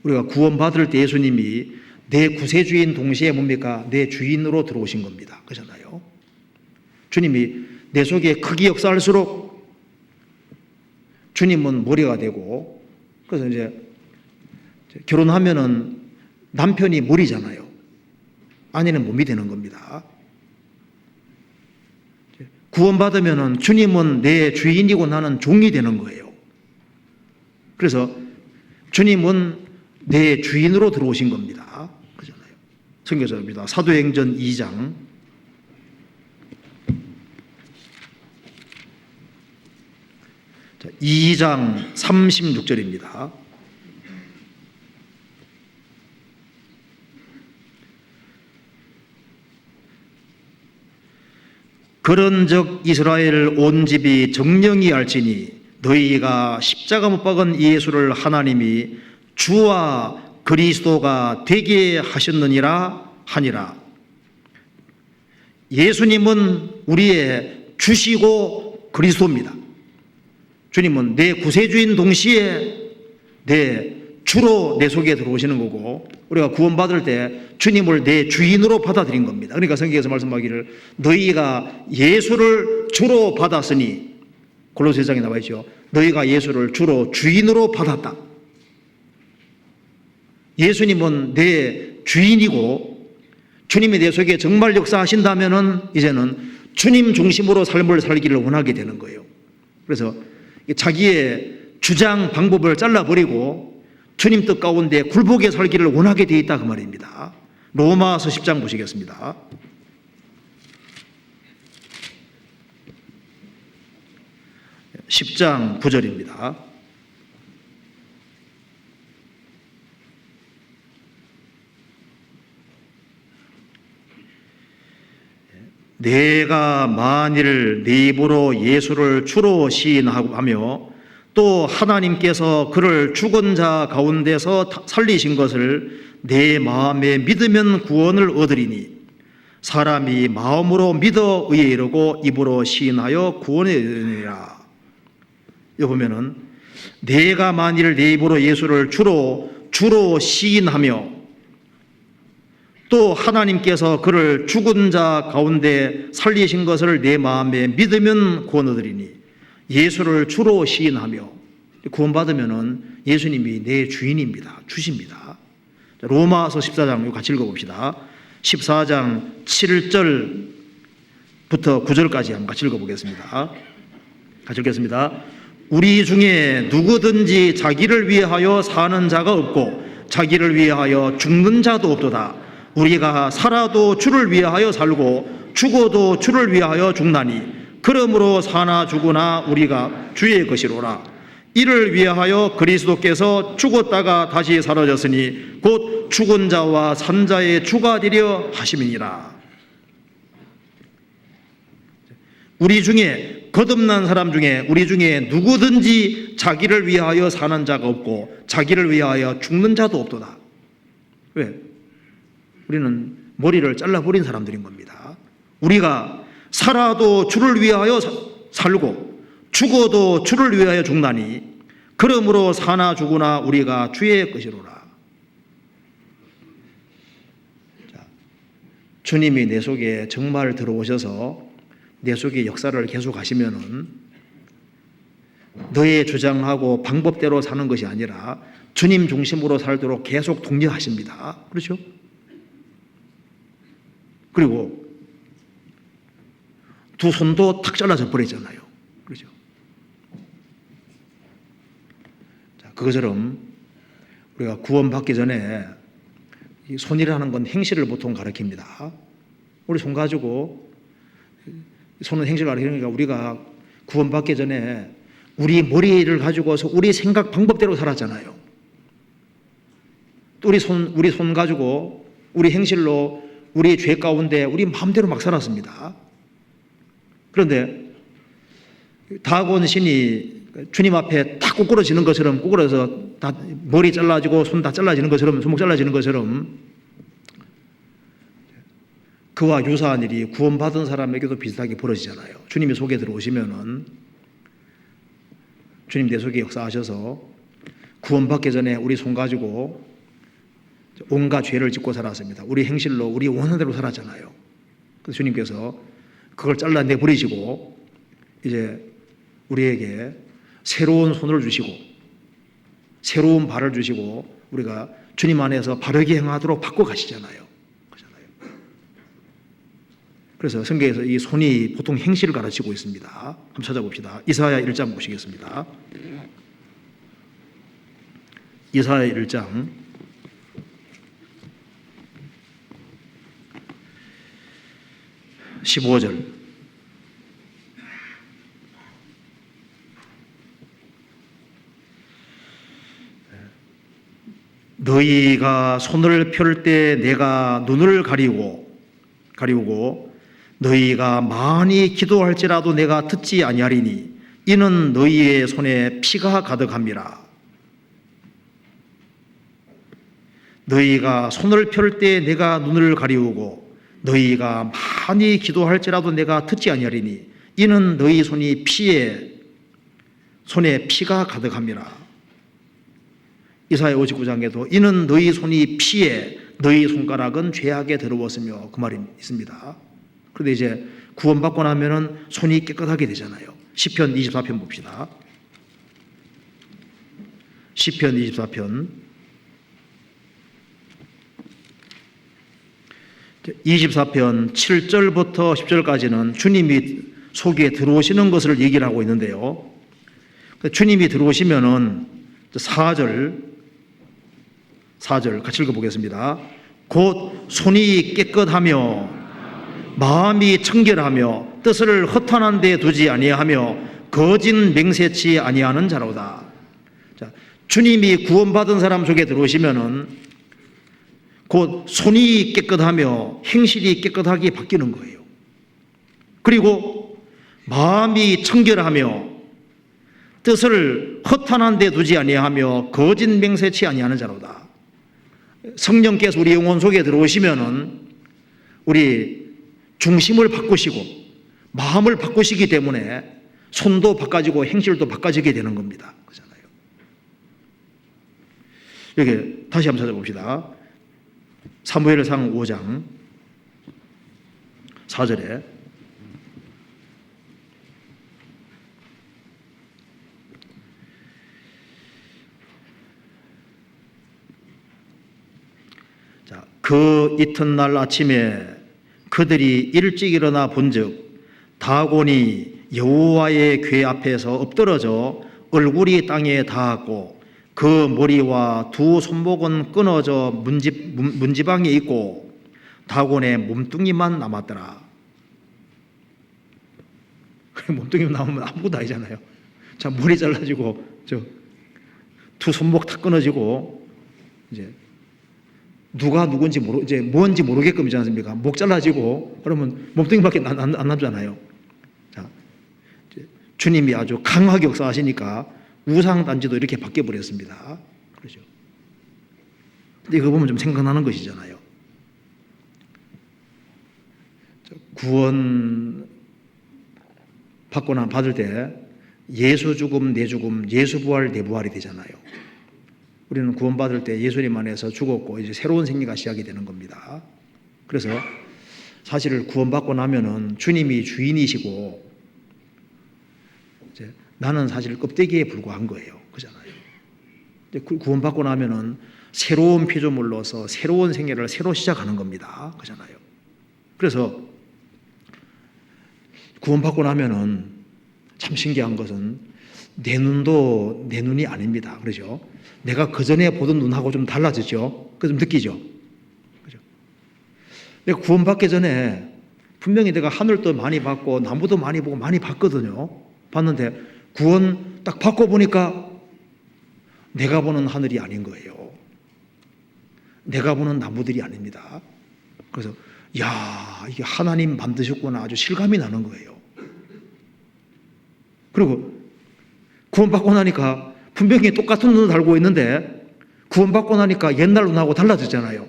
우리가 구원받을 때 예수님이 내 구세주인 동시에 뭡니까? 내 주인으로 들어오신 겁니다. 그렇잖아요. 주님이 내 속에 크게 역사할수록 주님은 머리가 되고, 그래서 이제 결혼하면은 남편이 머리잖아요. 아내는 몸이 되는 겁니다. 구원받으면은 주님은 내 주인이고 나는 종이 되는 거예요. 그래서 주님은 내 주인으로 들어오신 겁니다. 그렇잖아요. 선교사입니다. 사도행전 2장 2장 36절입니다. 그런즉 이스라엘 온 집이 정령이 알지니 너희가 십자가 못 박은 예수를 하나님이 주와 그리스도가 되게 하셨느니라 하니라. 예수님은 우리의 주시고 그리스도입니다. 주님은 내 구세주인 동시에 내 주로 내 속에 들어오시는 거고, 우리가 구원받을 때 주님을 내 주인으로 받아들인 겁니다. 그러니까 성경에서 말씀하기를 너희가 예수를 주로 받았으니, 골로새장에 나와 있죠. 너희가 예수를 주로 주인으로 받았다. 예수님은 내 주인이고 주님이 내 속에 정말 역사하신다면은 이제는 주님 중심으로 삶을 살기를 원하게 되는 거예요. 그래서 자기의 주장 방법을 잘라버리고 주님 뜻 가운데 굴복에 살기를 원하게 되어 있다 그 말입니다. 로마서 10장 보시겠습니다. (10장) 9절입니다. 내가 만일 네 입으로 예수를 주로 시인하며 또 하나님께서 그를 죽은 자 가운데서 살리신 것을 내 마음에 믿으면 구원을 얻으리니 사람이 마음으로 믿어 의에 이르고 입으로 시인하여 구원에 이르니라. 여기 보면은 내가 만일 내 입으로 예수를 주로 시인하며 또 하나님께서 그를 죽은 자 가운데 살리신 것을 내 마음에 믿으면 구원 얻으리니, 예수를 주로 시인하며 구원받으면은 예수님이 내 주인입니다. 주십니다. 로마서 14장 같이 읽어봅시다. 14장 7절부터 9절까지 한번 같이 읽어보겠습니다. 같이 읽겠습니다. 우리 중에 누구든지 자기를 위하여 사는 자가 없고 자기를 위하여 죽는 자도 없도다. 우리가 살아도 주를 위하여 살고 죽어도 주를 위하여 죽나니 그러므로 사나 죽으나 우리가 주의 것이로라. 이를 위하여 그리스도께서 죽었다가 다시 사라졌으니 곧 죽은 자와 산 자의 주가 되려 하심이니라. 우리 중에 거듭난 사람 중에 우리 중에 누구든지 자기를 위하여 사는 자가 없고 자기를 위하여 죽는 자도 없도다. 왜? 우리는 머리를 잘라버린 사람들인 겁니다. 우리가 살아도 주를 위하여 살고 죽어도 주를 위하여 죽나니 그러므로 사나 죽으나 우리가 주의 것이로라. 자, 주님이 내 속에 정말 들어오셔서 내 속에 역사를 계속 하시면은 너의 주장하고 방법대로 사는 것이 아니라 주님 중심으로 살도록 계속 독려하십니다. 그렇죠? 그리고 두 손도 탁 잘라져 버리잖아요. 그렇죠? 자, 그것처럼 우리가 구원받기 전에 이 손이라는 건 행실을 보통 가리킵니다. 우리 손 가지고 손은 행실을 가리키니까 우리가 구원받기 전에 우리 머리를 가지고서 우리 생각 방법대로 살았잖아요. 또 우리 손 가지고 우리 행실로 우리 죄 가운데 우리 마음대로 막 살았습니다. 그런데 다곤 신이 주님 앞에 다 꼬꾸러지는 것처럼, 꼬꾸러서 다 머리 잘라지고 손 다 잘라지는 것처럼, 손목 잘라지는 것처럼 그와 유사한 일이 구원받은 사람에게도 비슷하게 벌어지잖아요. 주님이 속에 들어오시면은 주님 내 속에 역사하셔서 구원받기 전에 우리 손 가지고 온갖 죄를 짓고 살았습니다. 우리 행실로 우리 원하는 대로 살았잖아요. 그래서 주님께서 그걸 잘라내 버리시고 이제 우리에게 새로운 손을 주시고 새로운 발을 주시고 우리가 주님 안에서 바르게 행하도록 바꿔 가시잖아요. 그래서 성경에서 이 손이 보통 행실을 가르치고 있습니다. 한번 찾아봅시다. 이사야 1장 보시겠습니다. 이사야 1장 15절. 너희가 손을 펼 때 내가 눈을 가리우고 너희가 많이 기도할지라도 내가 듣지 아니하리니 이는 너희의 손에 피가 가득함이라. 너희가 손을 펼 때 내가 눈을 가리우고 너희가 많이 기도할지라도 내가 듣지 아니하리니 이는 너희 손에 피가 가득함이라. 이사야 59장에도 이는 너희 손이 피에 너희 손가락은 죄악에 더러웠으며 그 말이 있습니다. 그런데 이제 구원받고 나면은 손이 깨끗하게 되잖아요. 시편 24편 봅시다. 시편 24편 7절부터 10절까지는 주님이 속에 들어오시는 것을 얘기를 하고 있는데요. 주님이 들어오시면은 4절 같이 읽어보겠습니다. 곧 손이 깨끗하며 마음이 청결하며 뜻을 허탄한 데 두지 아니하며 거짓 맹세치 아니하는 자로다. 자, 주님이 구원받은 사람 속에 들어오시면은 곧 손이 깨끗하며 행실이 깨끗하게 바뀌는 거예요. 그리고 마음이 청결하며 뜻을 허탄한 데 두지 아니하며 거짓 맹세치 아니하는 자로다. 성령께서 우리 영혼 속에 들어오시면은 우리 중심을 바꾸시고 마음을 바꾸시기 때문에 손도 바꿔지고 행실도 바꿔지게 되는 겁니다. 그렇잖아요. 여기 다시 한번 찾아봅시다. 사무엘상 5장 4절에 자, 그 이튿날 아침에 그들이 일찍 일어나 본즉 다곤이 여호와의 궤 앞에서 엎드러져 얼굴이 땅에 닿았고 그 머리와 두 손목은 끊어져 문지방에 있고 다곤의 몸뚱이만 남았더라. 몸뚱이만 남으면 아무것도 아니잖아요. 자, 머리 잘라지고 두 손목 다 끊어지고 이제 누가 누군지 이제 뭔지 모르게끔이지 않습니까? 목 잘라지고 그러면 몸뚱이밖에 안 남잖아요. 자, 주님이 아주 강하게 역사하시니까 우상 단지도 이렇게 바뀌어 버렸습니다. 그렇죠? 근데 이거 보면 좀 생각나는 것이잖아요. 구원 받을 때 예수 죽음 내 죽음, 예수 부활 내 부활이 되잖아요. 우리는 구원받을 때 예수님 안에서 죽었고 이제 새로운 생리가 시작이 되는 겁니다. 그래서 사실 구원받고 나면은 주님이 주인이시고 이제 나는 사실 껍데기에 불과한 거예요. 그잖아요. 구원받고 나면은 새로운 피조물로서 새로운 생애를 새로 시작하는 겁니다. 그잖아요. 그래서 구원받고 나면은 참 신기한 것은 내 눈도 내 눈이 아닙니다. 그러죠? 내가 그전에 보던 눈하고 좀 달라졌죠? 그 좀 느끼죠? 그죠? 내가 구원받기 전에 분명히 내가 하늘도 많이 봤고 나무도 많이 보고 많이 봤거든요. 봤는데 구원 딱 받고 보니까 내가 보는 하늘이 아닌 거예요. 내가 보는 나무들이 아닙니다. 그래서 야, 이게 하나님 만드셨구나 아주 실감이 나는 거예요. 그리고 구원받고 나니까 분명히 똑같은 눈을 달고 있는데 구원받고 나니까 옛날 눈하고 달라졌잖아요.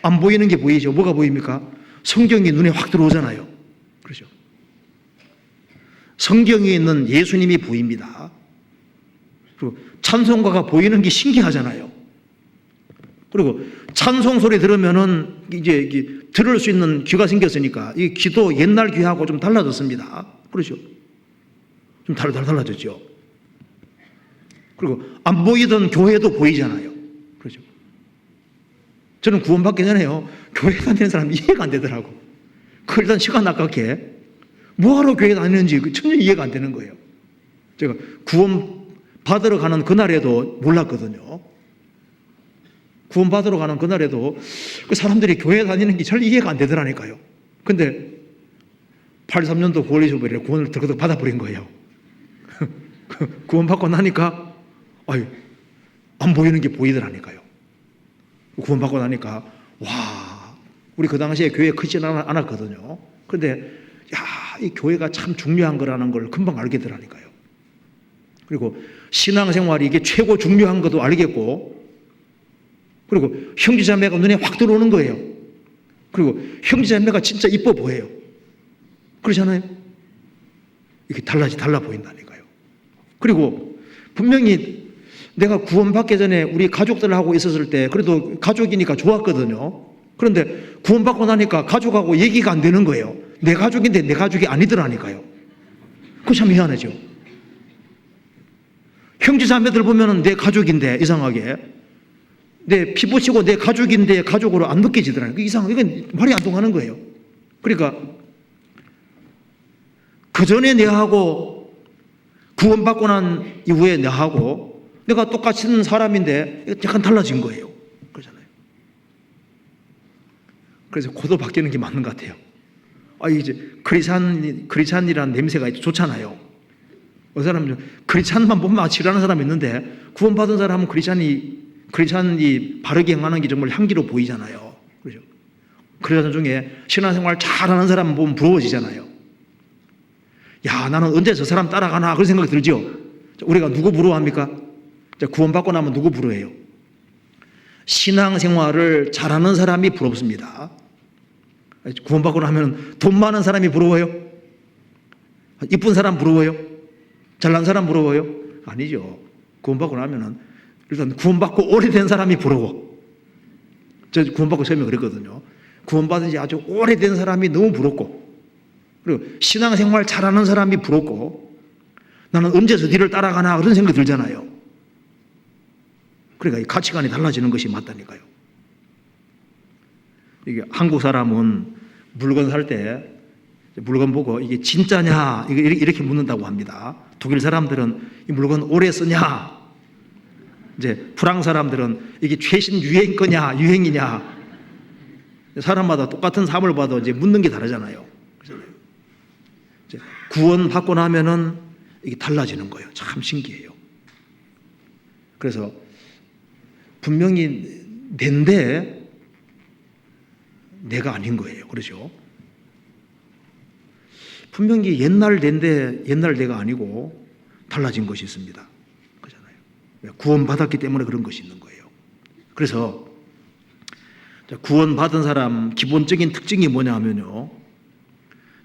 안 보이는 게 보이죠. 뭐가 보입니까? 성경이 눈에 확 들어오잖아요. 그렇죠? 성경에 있는 예수님이 보입니다. 그리고 찬송가가 보이는 게 신기하잖아요. 그리고 찬송 소리 들으면은 이제 들을 수 있는 귀가 생겼으니까 이 귀도 옛날 귀하고 좀 달라졌습니다. 그렇죠? 좀 달라졌죠. 그리고 안 보이던 교회도 보이잖아요. 그렇죠? 저는 구원받기 전에요, 교회 다니는 사람 이해가 안 되더라고. 그 일단 시간 아깝게 뭐하러 교회 다니는지 전혀 이해가 안 되는 거예요. 제가 구원 받으러 가는 그날에도 몰랐거든요. 구원 받으러 가는 그날에도 그 사람들이 교회 다니는 게 잘 이해가 안 되더라니까요. 근데 83년도 9월 25일에 구원을 덜컥 받아버린 거예요. 구원 받고 나니까 아유, 안 보이는 게 보이더라니까요. 구원 받고 나니까 와, 우리 그 당시에 교회 크지는 않았거든요. 그런데 야, 이 교회가 참 중요한 거라는 걸 금방 알게 되더라니까요. 그리고 신앙생활이 이게 최고 중요한 것도 알겠고, 그리고 형제자매가 눈에 확 들어오는 거예요. 그리고 형제자매가 진짜 이뻐 보여요. 그렇잖아요. 이게 달라 보인다니까요. 그리고 분명히 내가 구원받기 전에 우리 가족들하고 있었을 때 그래도 가족이니까 좋았거든요. 그런데 구원받고 나니까 가족하고 얘기가 안 되는 거예요. 내 가족인데 내 가족이 아니더라니까요. 그거 참 희한하죠. 형제자매들 보면은 내 가족인데 이상하게 내 피부치고 내 가족인데 가족으로 안 느껴지더라고요. 이건 말이 안 통하는 거예요. 그러니까 그 전에 내하고 구원받고 난 이후에 내하고 내가 똑같은 사람인데 약간 달라진 거예요. 그러잖아요. 그래서 코도 바뀌는 게 맞는 것 같아요. 아, 이제 크리스찬이라는 냄새가 좋잖아요. 그 사람은 크리스찬만 보면 싫어하는 사람이 있는데 구원받은 사람은 크리스찬이 바르게 행하는 게 정말 향기로 보이잖아요. 그렇죠? 크리스찬 중에 신앙생활 잘하는 사람 보면 부러워지잖아요. 야, 나는 언제 저 사람 따라가나 그런 생각이 들죠. 우리가 누구 부러워합니까? 구원받고 나면 누구 부러워해요? 신앙생활을 잘하는 사람이 부럽습니다. 구원받고 나면 돈 많은 사람이 부러워요? 이쁜 사람 부러워요? 잘난 사람 부러워요? 아니죠. 구원받고 나면은 일단 구원받고 오래된 사람이 부러워. 저 구원받고 처음에 그랬거든요. 구원받은 지 아주 오래된 사람이 너무 부럽고, 그리고 신앙생활 잘하는 사람이 부럽고, 나는 언제 저 뒤를 따라가나 그런 생각이 들잖아요. 그러니까 이 가치관이 달라지는 것이 맞다니까요. 이게 한국 사람은 물건 살 때 물건 보고 이게 진짜냐 이렇게 묻는다고 합니다. 독일 사람들은 이 물건 오래 쓰냐, 이제 프랑스 사람들은 이게 최신 유행 거냐 유행이냐, 사람마다 똑같은 삶을 봐도 이제 묻는 게 다르잖아요. 이제 구원 받고 나면은 이게 달라지는 거예요. 참 신기해요. 그래서 분명히 내인데 내가 아닌 거예요. 그렇죠? 분명히 옛날 내인데 옛날 내가 아니고 달라진 것이 있습니다. 그렇잖아요. 구원받았기 때문에 그런 것이 있는 거예요. 그래서 구원받은 사람 기본적인 특징이 뭐냐 하면요,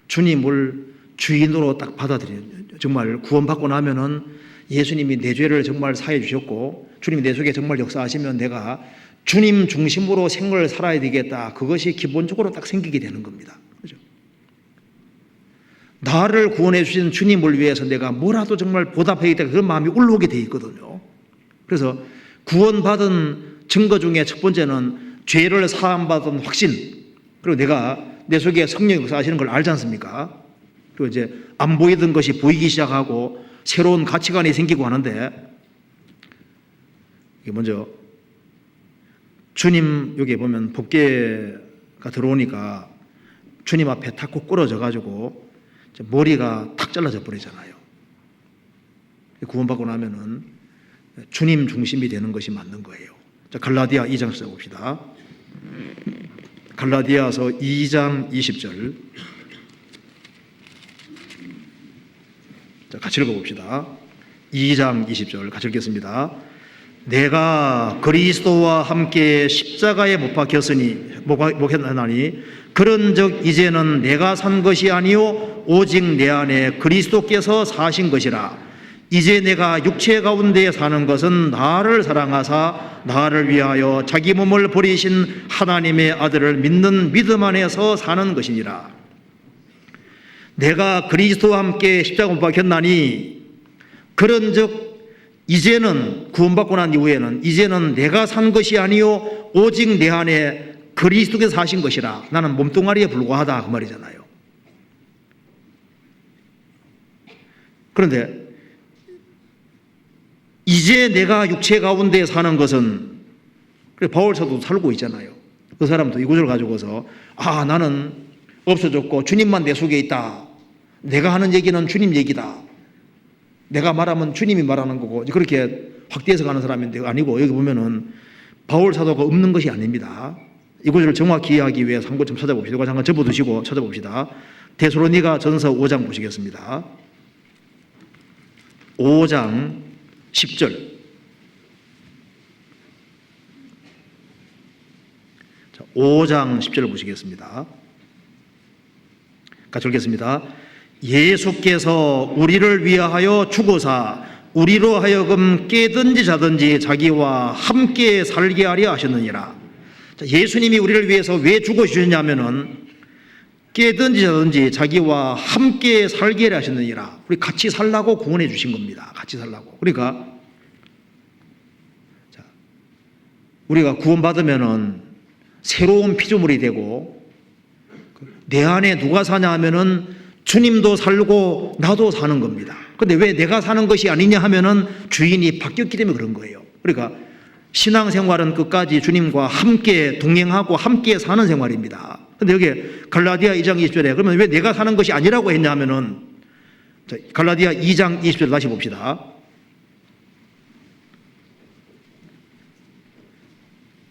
주님을 주인으로 딱 받아들여요. 정말 구원받고 나면은 예수님이 내 죄를 정말 사해 주셨고 주님이 내 속에 정말 역사하시면 내가 주님 중심으로 생활을 살아야 되겠다. 그것이 기본적으로 딱 생기게 되는 겁니다. 그렇죠? 나를 구원해 주신 주님을 위해서 내가 뭐라도 정말 보답해야겠다. 그런 마음이 올라오게 돼 있거든요. 그래서 구원받은 증거 중에 첫 번째는 죄를 사함받은 확신, 그리고 내가 내 속에 성령이 역사하시는 걸 알지 않습니까? 그리고 이제 안 보이던 것이 보이기 시작하고 새로운 가치관이 생기고 하는데, 이게 먼저 주님, 여기 보면 법궤가 들어오니까 주님 앞에 탁 꿇어져 가지고 머리가 탁 잘라져 버리잖아요. 구원받고 나면은 주님 중심이 되는 것이 맞는 거예요. 자, 갈라디아 2장 써봅시다. 갈라디아서 2장 20절. 자, 같이 읽어봅시다. 2장 20절 같이 읽겠습니다. 내가 그리스도와 함께 십자가에 못 박혔나니 그런즉 이제는 내가 산 것이 아니요 오직 내 안에 그리스도께서 사신 것이라. 이제 내가 육체 가운데 사는 것은 나를 사랑하사 나를 위하여 자기 몸을 버리신 하나님의 아들을 믿는 믿음 안에서 사는 것이니라. 내가 그리스도와 함께 십자가 못 박혔나니 그런즉 이제는, 구원받고 난 이후에는 이제는 내가 산 것이 아니요 오직 내 안에 그리스도께서 사신 것이라. 나는 몸뚱아리에 불과하다, 그 말이잖아요. 그런데 이제 내가 육체 가운데 사는 것은, 그래 바울 사도도 살고 있잖아요. 그 사람도 이 구절을 가지고서 나는 없어졌고 주님만 내 속에 있다. 내가 하는 얘기는 주님 얘기다. 내가 말하면 주님이 말하는 거고, 그렇게 확대해서 가는 사람인데 아니고, 여기 보면은 바울 사도가 없는 것이 아닙니다. 이 구절을 정확히 이해하기 위해서 한 것 좀 찾아봅시다. 이거 잠깐 접어두시고 찾아봅시다. 데살로니가 전서 5장 보시겠습니다. 5장 10절. 5장 10절을 보시겠습니다. 같이 읽겠습니다. 예수께서 우리를 위하여 죽으사 우리로 하여금 깨든지 자든지 자기와 함께 살게 하려 하셨느니라. 예수님이 우리를 위해서 왜 죽으셨냐면은 깨든지 자든지 자기와 함께 살게 하려 하셨느니라. 우리 같이 살라고 구원해 주신 겁니다. 같이 살라고. 그러니까 우리가 구원받으면은 새로운 피조물이 되고, 내 안에 누가 사냐 하면은 주님도 살고 나도 사는 겁니다. 그런데 왜 내가 사는 것이 아니냐 하면은 주인이 바뀌었기 때문에 그런 거예요. 그러니까 신앙생활은 끝까지 주님과 함께 동행하고 함께 사는 생활입니다. 그런데 여기 갈라디아 2장 20절에 그러면 왜 내가 사는 것이 아니라고 했냐 하면은, 갈라디아 2장 20절 다시 봅시다.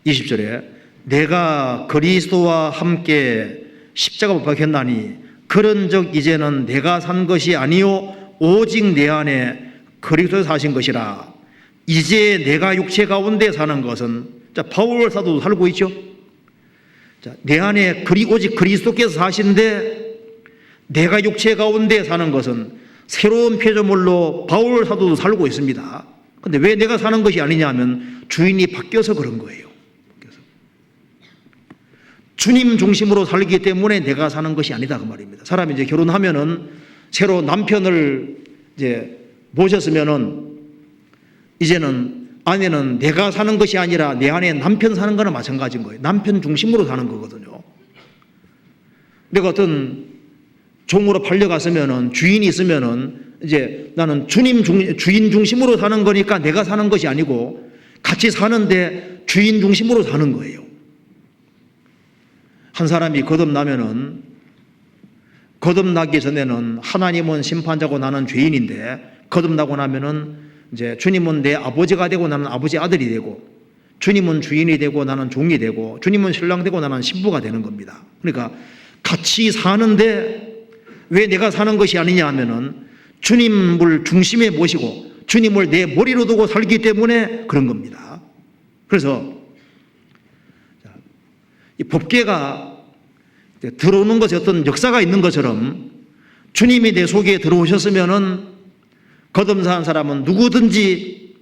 20절에 내가 그리스도와 함께 십자가 못 박혔나니 그런즉 이제는 내가 산 것이 아니요 오직 내 안에 그리스도께서 사신 것이라. 이제 내가 육체 가운데 사는 것은, 자, 바울 사도도 살고 있죠. 자, 내 안에 오직 그리스도께서 사신데 내가 육체 가운데 사는 것은 새로운 피조물로 바울 사도도 살고 있습니다. 그런데 왜 내가 사는 것이 아니냐 하면 주인이 바뀌어서 그런 거예요. 주님 중심으로 살기 때문에 내가 사는 것이 아니다, 그 말입니다. 사람이 이제 결혼하면은 새로 남편을 이제 모셨으면은 이제는 아내는 내가 사는 것이 아니라 내 안에 남편 사는 거나 마찬가지인 거예요. 남편 중심으로 사는 거거든요. 내가 어떤 종으로 팔려갔으면은 주인이 있으면은 이제 나는 주인 중심으로 사는 거니까 내가 사는 것이 아니고 같이 사는데 주인 중심으로 사는 거예요. 한 사람이 거듭나면은, 거듭나기 전에는 하나님은 심판자고 나는 죄인인데, 거듭나고 나면은 이제 주님은 내 아버지가 되고 나는 아버지 아들이 되고, 주님은 주인이 되고 나는 종이 되고, 주님은 신랑 되고 나는 신부가 되는 겁니다. 그러니까 같이 사는데 왜 내가 사는 것이 아니냐 하면은 주님을 중심에 모시고 주님을 내 머리로 두고 살기 때문에 그런 겁니다. 그래서 이 법궤가 들어오는 것에 어떤 역사가 있는 것처럼 주님이 내 속에 들어오셨으면은 거듭난 사람은 누구든지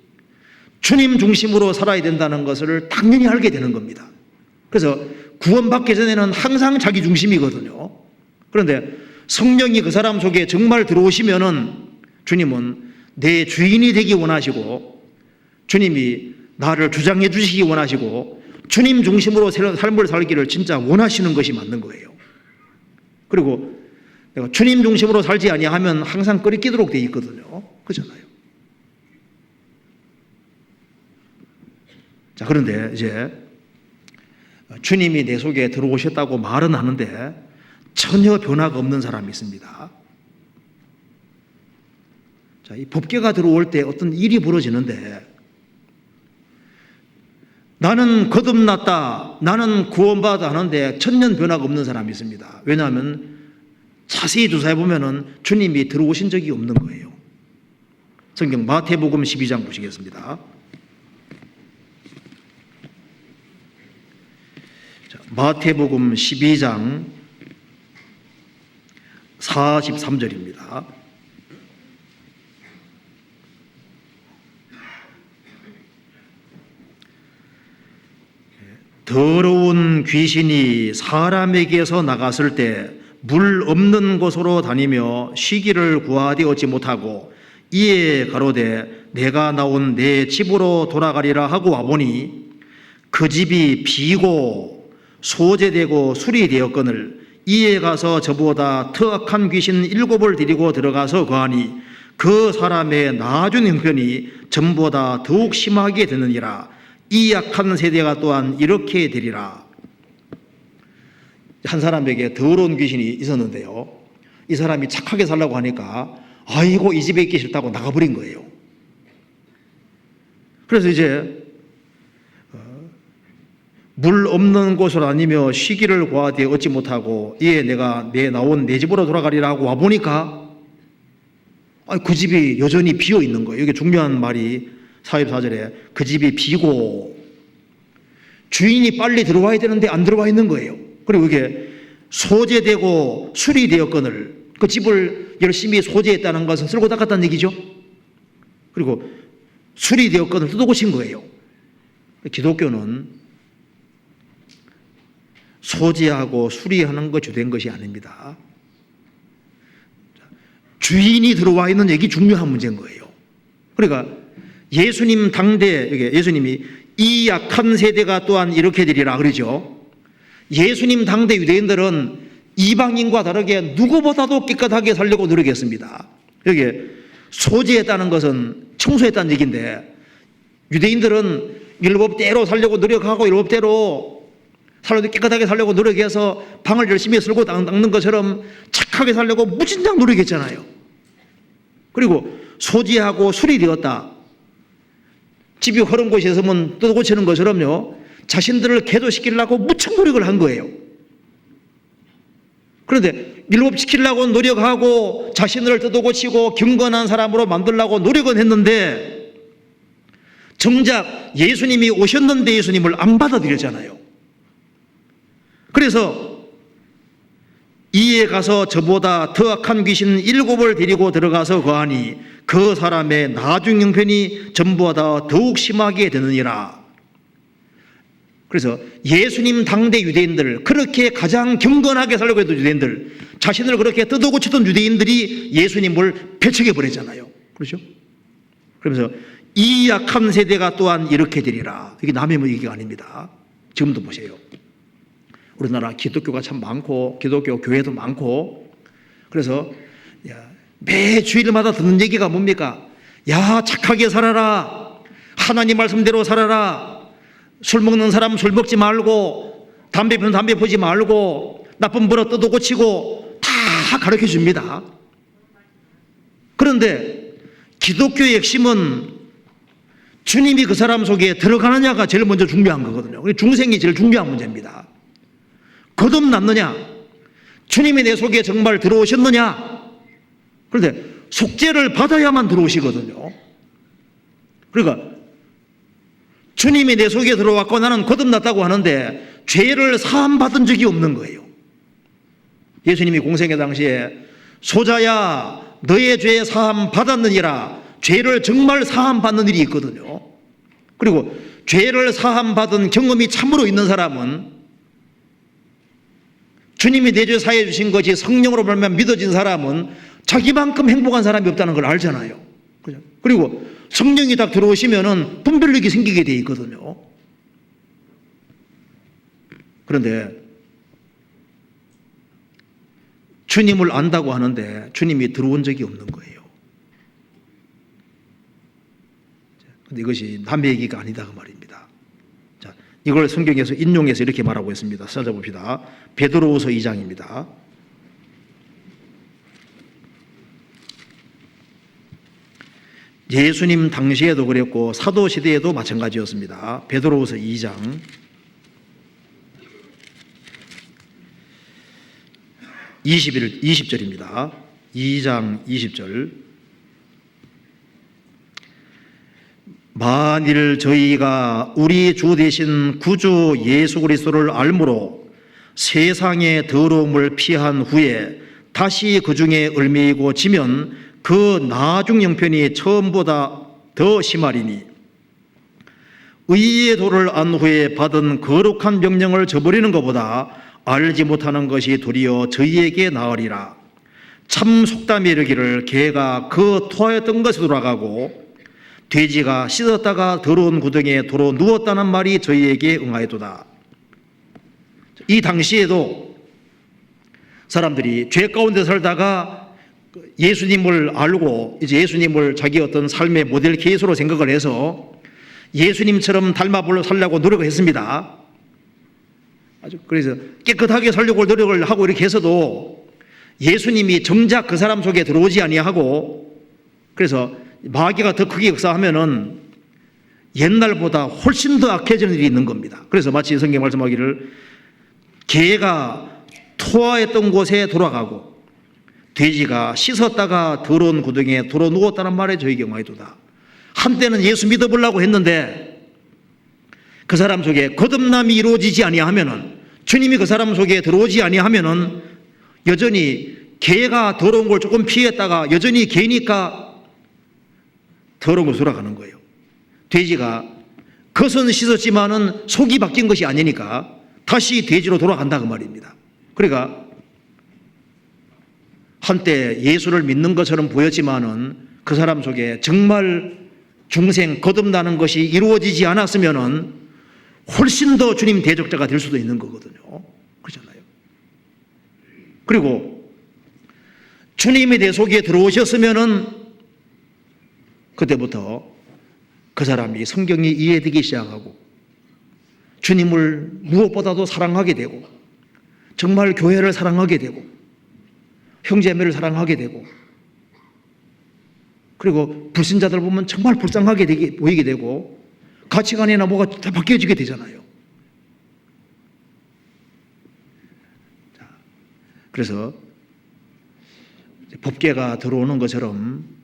주님 중심으로 살아야 된다는 것을 당연히 알게 되는 겁니다. 그래서 구원받기 전에는 항상 자기 중심이거든요. 그런데 성령이 그 사람 속에 정말 들어오시면은 주님은 내 주인이 되기 원하시고, 주님이 나를 주장해 주시기 원하시고, 주님 중심으로 삶을 살기를 진짜 원하시는 것이 맞는 거예요. 그리고 내가 주님 중심으로 살지 아니하면 항상 끄리끼도록 돼 있거든요. 그잖아요. 자, 그런데 이제 주님이 내 속에 들어오셨다고 말은 하는데 전혀 변화가 없는 사람이 있습니다. 자, 이 법궤가 들어올 때 어떤 일이 벌어지는데 나는 거듭났다, 나는 구원받았다 하는데 천년 변화가 없는 사람이 있습니다. 왜냐하면 자세히 조사해 보면은 주님이 들어오신 적이 없는 거예요. 성경 마태복음 12장 보시겠습니다. 자, 마태복음 12장 43절입니다. 더러운 귀신이 사람에게서 나갔을 때 물 없는 곳으로 다니며 쉬기를 구하되 얻지 못하고 이에 가로되 내가 나온 내 집으로 돌아가리라 하고 와보니 그 집이 비고 소재되고 수리되었거늘 이에 가서 저보다 터악한 귀신 7을 데리고 들어가서 거하니 그 사람의 나중 형편이 전보다 더욱 심하게 되느니라. 이 약한 세대가 또한 이렇게 되리라. 한 사람에게 더러운 귀신이 있었는데요, 이 사람이 착하게 살라고 하니까 아이고 이 집에 있기 싫다고 나가버린 거예요. 그래서 이제 물 없는 곳으로 다니며 쉬기를 구하되 얻지 못하고 이에 내가 나온 내 집으로 돌아가리라 하고 와보니까 그 집이 여전히 비어 있는 거예요. 이게 중요한 말이 44절에 그 집이 비고 주인이 빨리 들어와야 되는데 안 들어와 있는 거예요. 그리고 이게 소재되고 수리되었거늘 그 집을 열심히 소재했다는 것은 쓸고 닦았다는 얘기죠. 그리고 수리되었거늘 뜯어 고친 거예요. 기독교는 소재하고 수리하는 것 주된 것이 아닙니다. 주인이 들어와 있는 얘기 중요한 문제인 거예요. 그러니까 예수님 당대, 예수님이 이 약한 세대가 또한 이렇게 되리라 그러죠. 예수님 당대 유대인들은 이방인과 다르게 누구보다도 깨끗하게 살려고 노력했습니다. 여기에 소재했다는 것은 청소했다는 얘기인데 유대인들은 율법대로 살려고 노력하고 율법대로 살려도 깨끗하게 살려고 노력해서 방을 열심히 쓸고 닦는 것처럼 착하게 살려고 무진장 노력했잖아요. 그리고 소재하고 수리되었다. 집이 허른 곳이 있으면 뜯어 고치는 것처럼요, 자신들을 개도시키려고 무척 노력을 한 거예요. 그런데 율법지키려고 노력하고 자신을 뜯어 고치고 경건한 사람으로 만들려고 노력은 했는데 정작 예수님이 오셨는데 예수님을 안 받아들였잖아요. 그래서 이에 가서 저보다 더 악한 귀신 7을 데리고 들어가서 거하니 그 사람의 나중 형편이 전보다 더욱 심하게 되느니라. 그래서 예수님 당대 유대인들, 그렇게 가장 경건하게 살려고 했던 유대인들, 자신을 그렇게 뜯어 고쳤던 유대인들이 예수님을 배척해 버렸잖아요. 그렇죠? 그러면서 이 약한 세대가 또한 이렇게 되리라. 이게 남의 얘기가 아닙니다. 지금도 보세요. 우리나라 기독교가 참 많고 기독교 교회도 많고, 그래서 매 주일마다 듣는 얘기가 뭡니까? 야, 착하게 살아라, 하나님 말씀대로 살아라, 술 먹는 사람 술 먹지 말고 담배 피우는 담배 피우지 말고 나쁜 버릇 뜯어 고치고 다 가르쳐 줍니다. 그런데 기독교의 핵심은 주님이 그 사람 속에 들어가느냐가 제일 먼저 중요한 거거든요. 중생이 제일 중요한 문제입니다. 거듭났느냐, 주님이 내 속에 정말 들어오셨느냐. 그런데 속죄를 받아야만 들어오시거든요. 그러니까 주님이 내 속에 들어왔고 나는 거듭났다고 하는데 죄를 사함받은 적이 없는 거예요. 예수님이 공생의 당시에 소자야 너의 죄 사함 받았느니라, 죄를 정말 사함 받는 일이 있거든요. 그리고 죄를 사함 받은 경험이 참으로 있는 사람은, 주님이 내 죄 사해 주신 것이 성령으로 말미암아 믿어진 사람은 자기만큼 행복한 사람이 없다는 걸 알잖아요. 그리고 성령이 딱 들어오시면은 분별력이 생기게 돼 있거든요. 그런데 주님을 안다고 하는데 주님이 들어온 적이 없는 거예요. 근데 이것이 남의 얘기가 아니다 그 말입니다. 자, 이걸 성경에서 인용해서 이렇게 말하고 있습니다. 찾아봅시다. 베드로후서 2장입니다. 예수님 당시에도 그랬고 사도 시대에도 마찬가지였습니다. 베드로후서 2장 20절입니다. 2장 20절. 만일 저희가 우리 주 되신 구주 예수 그리스도를 알므로 세상의 더러움을 피한 후에 다시 그 중에 얽매이고 지면 그 나중 형편이 처음보다 더 심하리니 의의 도를 안 후에 받은 거룩한 명령을 저버리는 것보다 알지 못하는 것이 도리어 저희에게 나으리라. 참 속담에 이르기를 개가 그 토하였던 것에 돌아가고 돼지가 씻었다가 더러운 구덩이에 도로 누웠다는 말이 저희에게 응하였도다. 이 당시에도 사람들이 죄 가운데 살다가 예수님을 알고 이제 예수님을 자기 어떤 삶의 모델 케이스로 생각을 해서 예수님처럼 닮아보려 살려고 노력을 했습니다. 아주 그래서 깨끗하게 살려고 노력을 하고 이렇게 해서도 예수님이 정작 그 사람 속에 들어오지 아니하고 그래서 마귀가 더 크게 역사하면은 옛날보다 훨씬 더 악해지는 일이 있는 겁니다. 그래서 마치 성경 말씀하기를 개가 토하였던 곳에 돌아가고 돼지가 씻었다가 더러운 구덩이에 도로 누웠다는 말에 저희 경우에도다. 한때는 예수 믿어보려고 했는데 그 사람 속에 거듭남이 이루어지지 아니하면은 주님이 그 사람 속에 들어오지 아니하면은 여전히 개가 더러운 걸 조금 피했다가 여전히 개니까 더러운 곳으로 돌아가는 거예요. 돼지가 겉은 씻었지만은 속이 바뀐 것이 아니니까 다시 돼지로 돌아간다 그 말입니다. 그러니까 한때 예수를 믿는 것처럼 보였지만은 그 사람 속에 정말 중생 거듭나는 것이 이루어지지 않았으면은 훨씬 더 주님 대적자가 될 수도 있는 거거든요. 그렇잖아요. 그리고 주님이 내 속에 들어오셨으면은 그때부터 그 사람이 성경이 이해되기 시작하고 주님을 무엇보다도 사랑하게 되고 정말 교회를 사랑하게 되고 형제매를 사랑하게 되고 그리고 불신자들 보면 정말 불쌍하게 보이게 되고 가치관이나 뭐가 다 바뀌어지게 되잖아요. 그래서 법궤가 들어오는 것처럼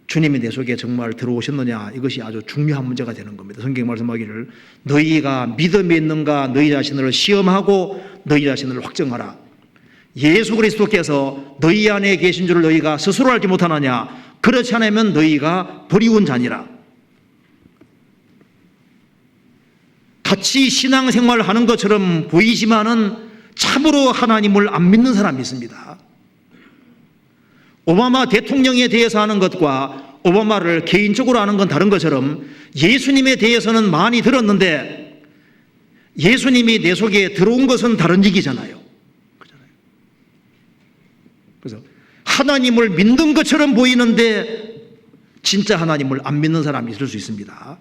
주님이 내 속에 정말 들어오셨느냐 이것이 아주 중요한 문제가 되는 겁니다. 성경 말씀하기를 너희가 믿음이 있는가 너희 자신을 시험하고 너희 자신을 확정하라. 예수 그리스도께서 너희 안에 계신 줄을 너희가 스스로 알지 못하느냐. 그렇지 않으면 너희가 버리운 자니라. 같이 신앙생활을 하는 것처럼 보이지만은 참으로 하나님을 안 믿는 사람이 있습니다. 오바마 대통령에 대해서 하는 것과 오바마를 개인적으로 아는 건 다른 것처럼 예수님에 대해서는 많이 들었는데 예수님이 내 속에 들어온 것은 다른 얘기잖아요. 그래서 하나님을 믿는 것처럼 보이는데 진짜 하나님을 안 믿는 사람이 있을 수 있습니다.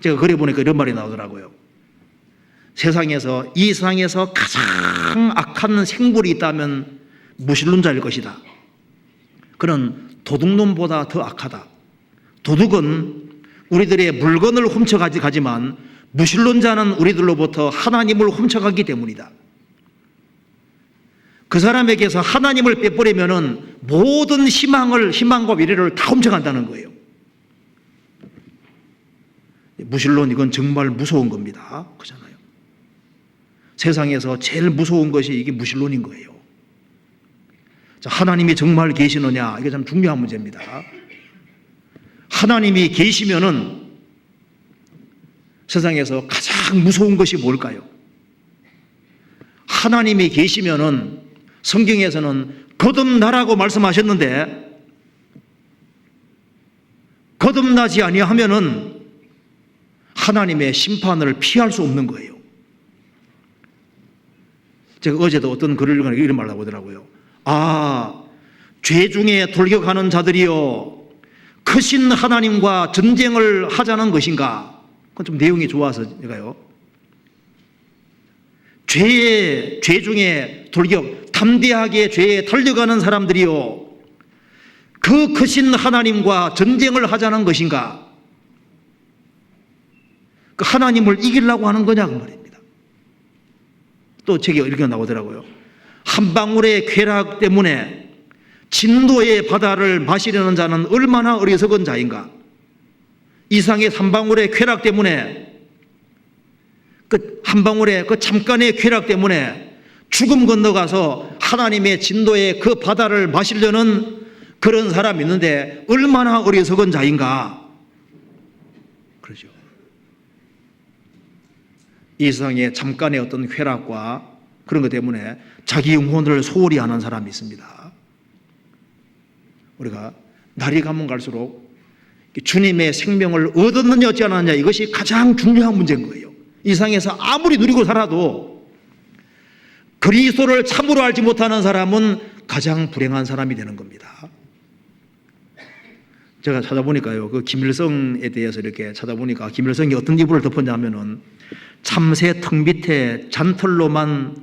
제가 그래 보니까 이런 말이 나오더라고요. 세상에서 이 세상에서 가장 악한 생물이 있다면 무신론자일 것이다. 그는 도둑놈보다 더 악하다. 도둑은 우리들의 물건을 훔쳐가지만 무신론자는 우리들로부터 하나님을 훔쳐가기 때문이다. 그 사람에게서 하나님을 빼버리면은 모든 희망과 미래를 다 훔쳐간다는 거예요. 무신론 이건 정말 무서운 겁니다. 그렇잖아요. 세상에서 제일 무서운 것이 이게 무신론인 거예요. 자, 하나님이 정말 계시느냐 이게 참 중요한 문제입니다. 하나님이 계시면은 세상에서 가장 무서운 것이 뭘까요? 하나님이 계시면은 성경에서는 거듭나라고 말씀하셨는데 거듭나지 아니하면은 하나님의 심판을 피할 수 없는 거예요. 제가 어제도 어떤 글을 읽으니까 이런 말을 하더라고요. 죄 중에 돌격하는 자들이여 크신 하나님과 전쟁을 하자는 것인가? 그건 좀 내용이 좋아서 제가요. 죄 중에 돌격, 담대하게 죄에 달려가는 사람들이요, 그 크신 하나님과 전쟁을 하자는 것인가? 그 하나님을 이기려고 하는 거냐 그 말입니다. 또 책에 이렇게 나오더라고요. 한 방울의 쾌락 때문에 진도의 바다를 마시려는 자는 얼마나 어리석은 자인가? 이상의 한 방울의 쾌락 때문에, 그 한 방울의 그 잠깐의 쾌락 때문에 죽음 건너가서 하나님의 진도의 그 바다를 마시려는 그런 사람이 있는데 얼마나 어리석은 자인가? 그러죠. 이 세상의 잠깐의 어떤 쾌락과 그런 것 때문에 자기 영혼을 소홀히 하는 사람이 있습니다. 우리가 날이 가면 갈수록 주님의 생명을 얻었느냐 얻지 않았느냐, 이것이 가장 중요한 문제인 거예요. 이 세상에서 아무리 누리고 살아도 그리스도를 참으로 알지 못하는 사람은 가장 불행한 사람이 되는 겁니다. 제가 찾아보니까요, 그 김일성에 대해서 이렇게 찾아보니까 김일성이 어떤 이불을 덮었냐면은 참새 턱 밑에 잔털로만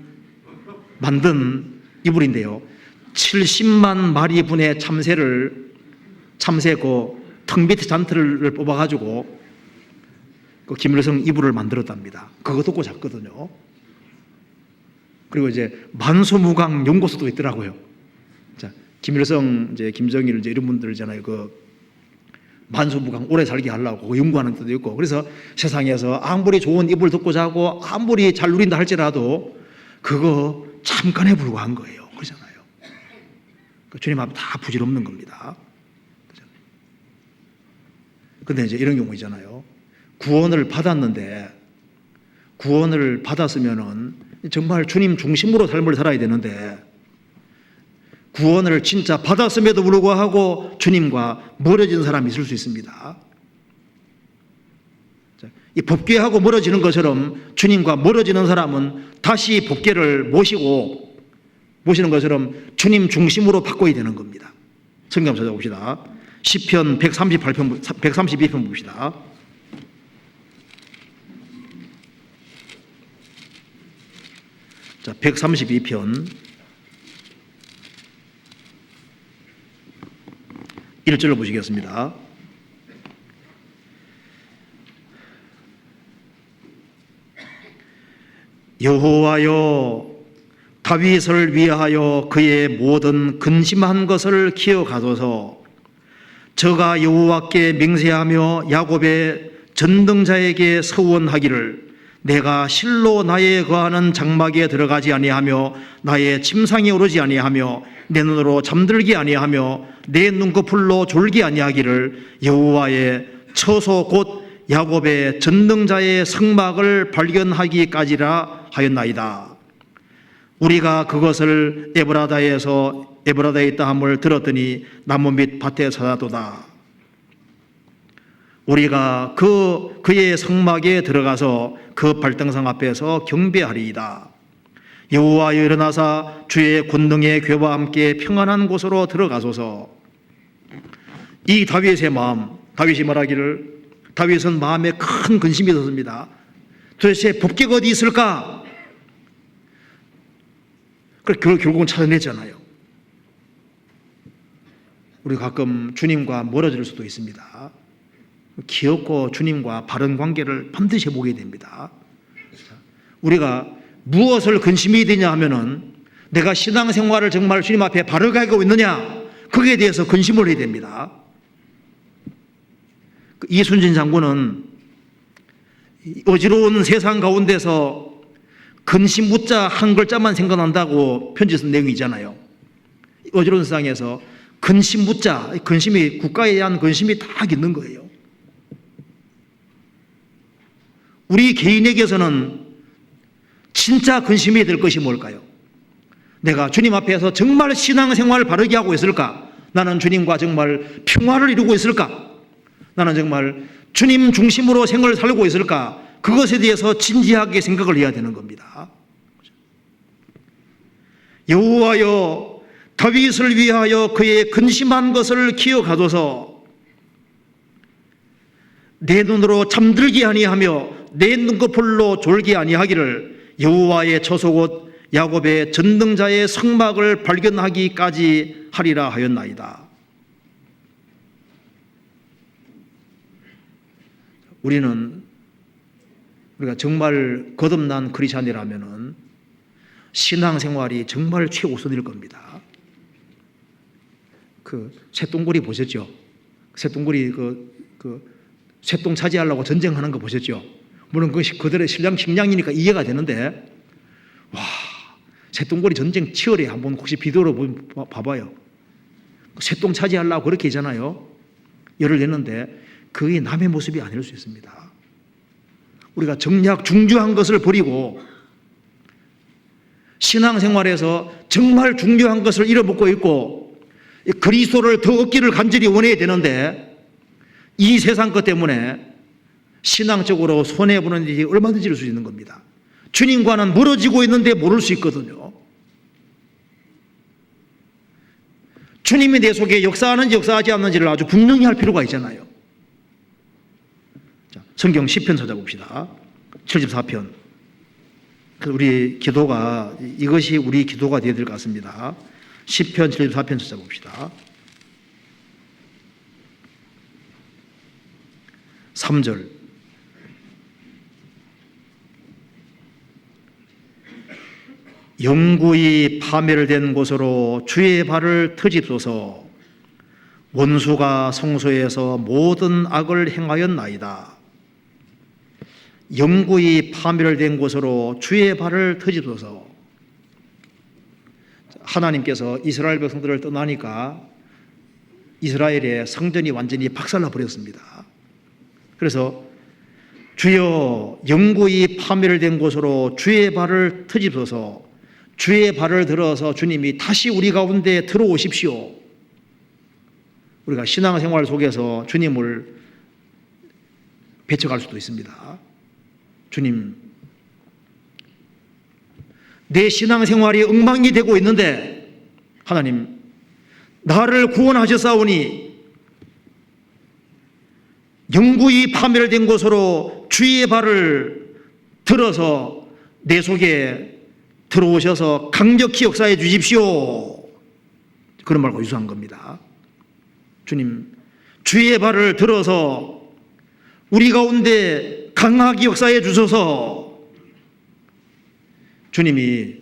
만든 이불인데요, 70만 마리 분의 참새 그 턱 밑에 잔털을 뽑아가지고 그 김일성 이불을 만들었답니다. 그거 덮고 잤거든요. 그리고 이제 만소무강 연구소도 있더라고요. 자, 김일성, 이제 김정일, 이제 이런 분들잖아요. 그 만소무강 오래 살게 하려고 연구하는 데도 있고, 그래서 세상에서 아무리 좋은 이불 덮고 자고 아무리 잘 누린다 할지라도 그거 잠깐에 불과한 거예요. 그러잖아요. 주님 앞에 다 부질없는 겁니다. 그런데 이제 이런 경우 있잖아요. 구원을 받았으면은 정말 주님 중심으로 삶을 살아야 되는데, 구원을 진짜 받았음에도 불구하고 주님과 멀어진 사람이 있을 수 있습니다. 이 법궤하고 멀어지는 것처럼 주님과 멀어지는 사람은 다시 법궤를 모시는 것처럼 주님 중심으로 바꿔야 되는 겁니다. 성경 한번 찾아봅시다. 시편 132편 봅시다. 자, 132편 1절로 보시겠습니다. 여호와여, 다윗을 위하여 그의 모든 근심한 것을 기억하소서. 저가 여호와께 맹세하며 야곱의 전등자에게 서원하기를, 내가 실로 나의 거하는 장막에 들어가지 아니하며 나의 침상에 오르지 아니하며 내 눈으로 잠들지 아니하며 내 눈꺼풀로 졸기 아니하기를 여호와의 처소 곧 야곱의 전능자의 성막을 발견하기까지라 하였나이다. 우리가 그것을 에브라다에 있다 함을 들었더니 나무 밑 밭에 찾아도다. 우리가 그의 성막에 들어가서 그 발등상 앞에서 경배하리이다. 여호와여, 일어나사 주의 권능의 궤와 함께 평안한 곳으로 들어가소서. 이 다윗의 마음, 다윗이 말하기를, 다윗은 마음에 큰 근심이 있었습니다. 도대체 법궤가 어디 있을까? 그걸 결국은 찾아냈잖아요. 우리 가끔 주님과 멀어질 수도 있습니다. 귀엽고 주님과 바른 관계를 반드시 보게 됩니다. 우리가 무엇을 근심이 되냐 하면은, 내가 신앙생활을 정말 주님 앞에 바르게 하고 있느냐, 거기에 대해서 근심을 해야 됩니다. 이순신 장군은 어지러운 세상 가운데서 근심 묻자 한 글자만 생각난다고 편지 쓴 내용이 있잖아요. 어지러운 세상에서 근심 묻자, 근심이, 국가에 대한 근심이 다 있는 거예요. 우리 개인에게서는 진짜 근심이 될 것이 뭘까요? 내가 주님 앞에서 정말 신앙생활을 바르게 하고 있을까? 나는 주님과 정말 평화를 이루고 있을까? 나는 정말 주님 중심으로 생활을 살고 있을까? 그것에 대해서 진지하게 생각을 해야 되는 겁니다. 여호와여, 다윗을 위하여 그의 근심한 것을 기억하소서. 내 눈으로 잠들게 아니하며 내 눈꺼풀로 졸게 아니하기를 여호와의 처소곳 야곱의 전능자의 성막을 발견하기까지 하리라 하였나이다. 우리가 정말 거듭난 크리스찬이라면은 신앙생활이 정말 최우선일 겁니다. 그 쇠똥구리 보셨죠? 쇠똥구리 쇠똥 차지하려고 전쟁하는 거 보셨죠? 물론 그것이 그들의 식량이니까 이해가 되는데, 와, 쇠똥구리 전쟁 치열해. 한번 혹시 비디오로 봐봐요. 쇠똥 차지하려고 그렇게 하잖아요. 열을 내는데 그게 남의 모습이 아닐 수 있습니다. 우리가 정략 중요한 것을 버리고 신앙생활에서 정말 중요한 것을 잃어먹고 있고 그리스도를 더 얻기를 간절히 원해야 되는데 이 세상 것 때문에 신앙적으로 손해보는 일이 얼마든지 있을 수 있는 겁니다. 주님과는 멀어지고 있는데 모를 수 있거든요. 주님이 내 속에 역사하는지 역사하지 않는지를 아주 분명히 할 필요가 있잖아요. 자, 성경 시편 찾아봅시다. 74편. 우리 기도가, 이것이 우리 기도가 되어야 될 것 같습니다. 시편 74편 찾아봅시다. 3절. 영구히 파멸된 곳으로 주의 발을 트집소서. 원수가 성소에서 모든 악을 행하였나이다. 영구히 파멸된 곳으로 주의 발을 트집소서. 하나님께서 이스라엘 백성들을 떠나니까 이스라엘의 성전이 완전히 박살나 버렸습니다. 그래서 주여 영구히 파멸된 곳으로 주의 발을 트집소서. 주의 발을 들어서 주님이 다시 우리 가운데 들어오십시오. 우리가 신앙생활 속에서 주님을 배척할 수도 있습니다. 주님, 내 신앙생활이 엉망이 되고 있는데 하나님, 나를 구원하셨사오니 영구히 파멸된 곳으로 주의 발을 들어서 내 속에 들어오셔서 강력히 역사해 주십시오. 그런 말과 유사한 겁니다. 주님, 주의 발을 들어서 우리 가운데 강하게 역사해 주셔서. 주님이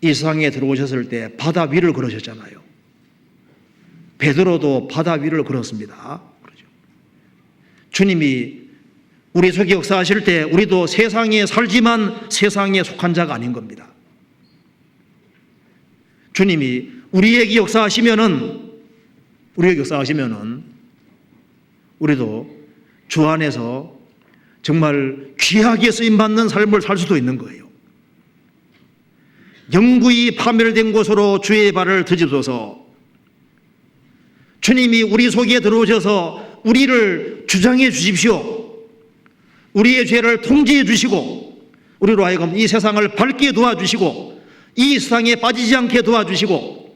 이 세상에 들어오셨을 때 바다 위를 걸으셨잖아요. 베드로도 바다 위를 걸었습니다. 그렇죠. 주님이 우리 속에 역사하실 때 우리도 세상에 살지만 세상에 속한 자가 아닌 겁니다. 주님이 우리에게 역사하시면은 우리도 주 안에서 정말 귀하게 쓰임받는 삶을 살 수도 있는 거예요. 영구히 파멸된 곳으로 주의 발을 드집소서. 주님이 우리 속에 들어오셔서 우리를 주장해 주십시오. 우리의 죄를 통제해 주시고 우리로 하여금 이 세상을 밝게 도와주시고 이 세상에 빠지지 않게 도와주시고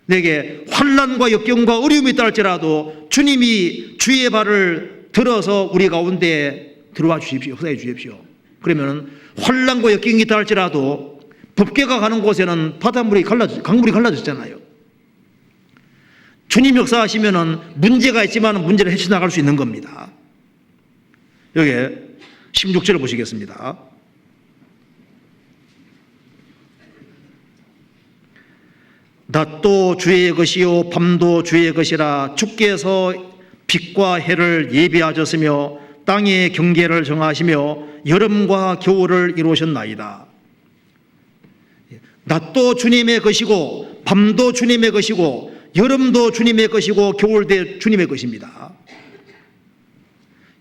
내게 환난과 역경과 어려움이 있다 할지라도 주님이 주의 발을 들어서 우리 가운데 들어와 주십시오. 역사해 주십시오. 그러면 환난과 역경이 있다 할지라도 법궤가 가는 곳에는 강물이 갈라졌잖아요. 주님 역사하시면 문제가 있지만 문제를 헤쳐나갈 수 있는 겁니다. 여기 16절을 보시겠습니다. 낮도 주의 것이요 밤도 주의 것이라. 주께서 빛과 해를 예비하셨으며 땅의 경계를 정하시며 여름과 겨울을 이루셨나이다. 낮도 주님의 것이고 밤도 주님의 것이고 여름도 주님의 것이고 겨울도 주님의 것입니다.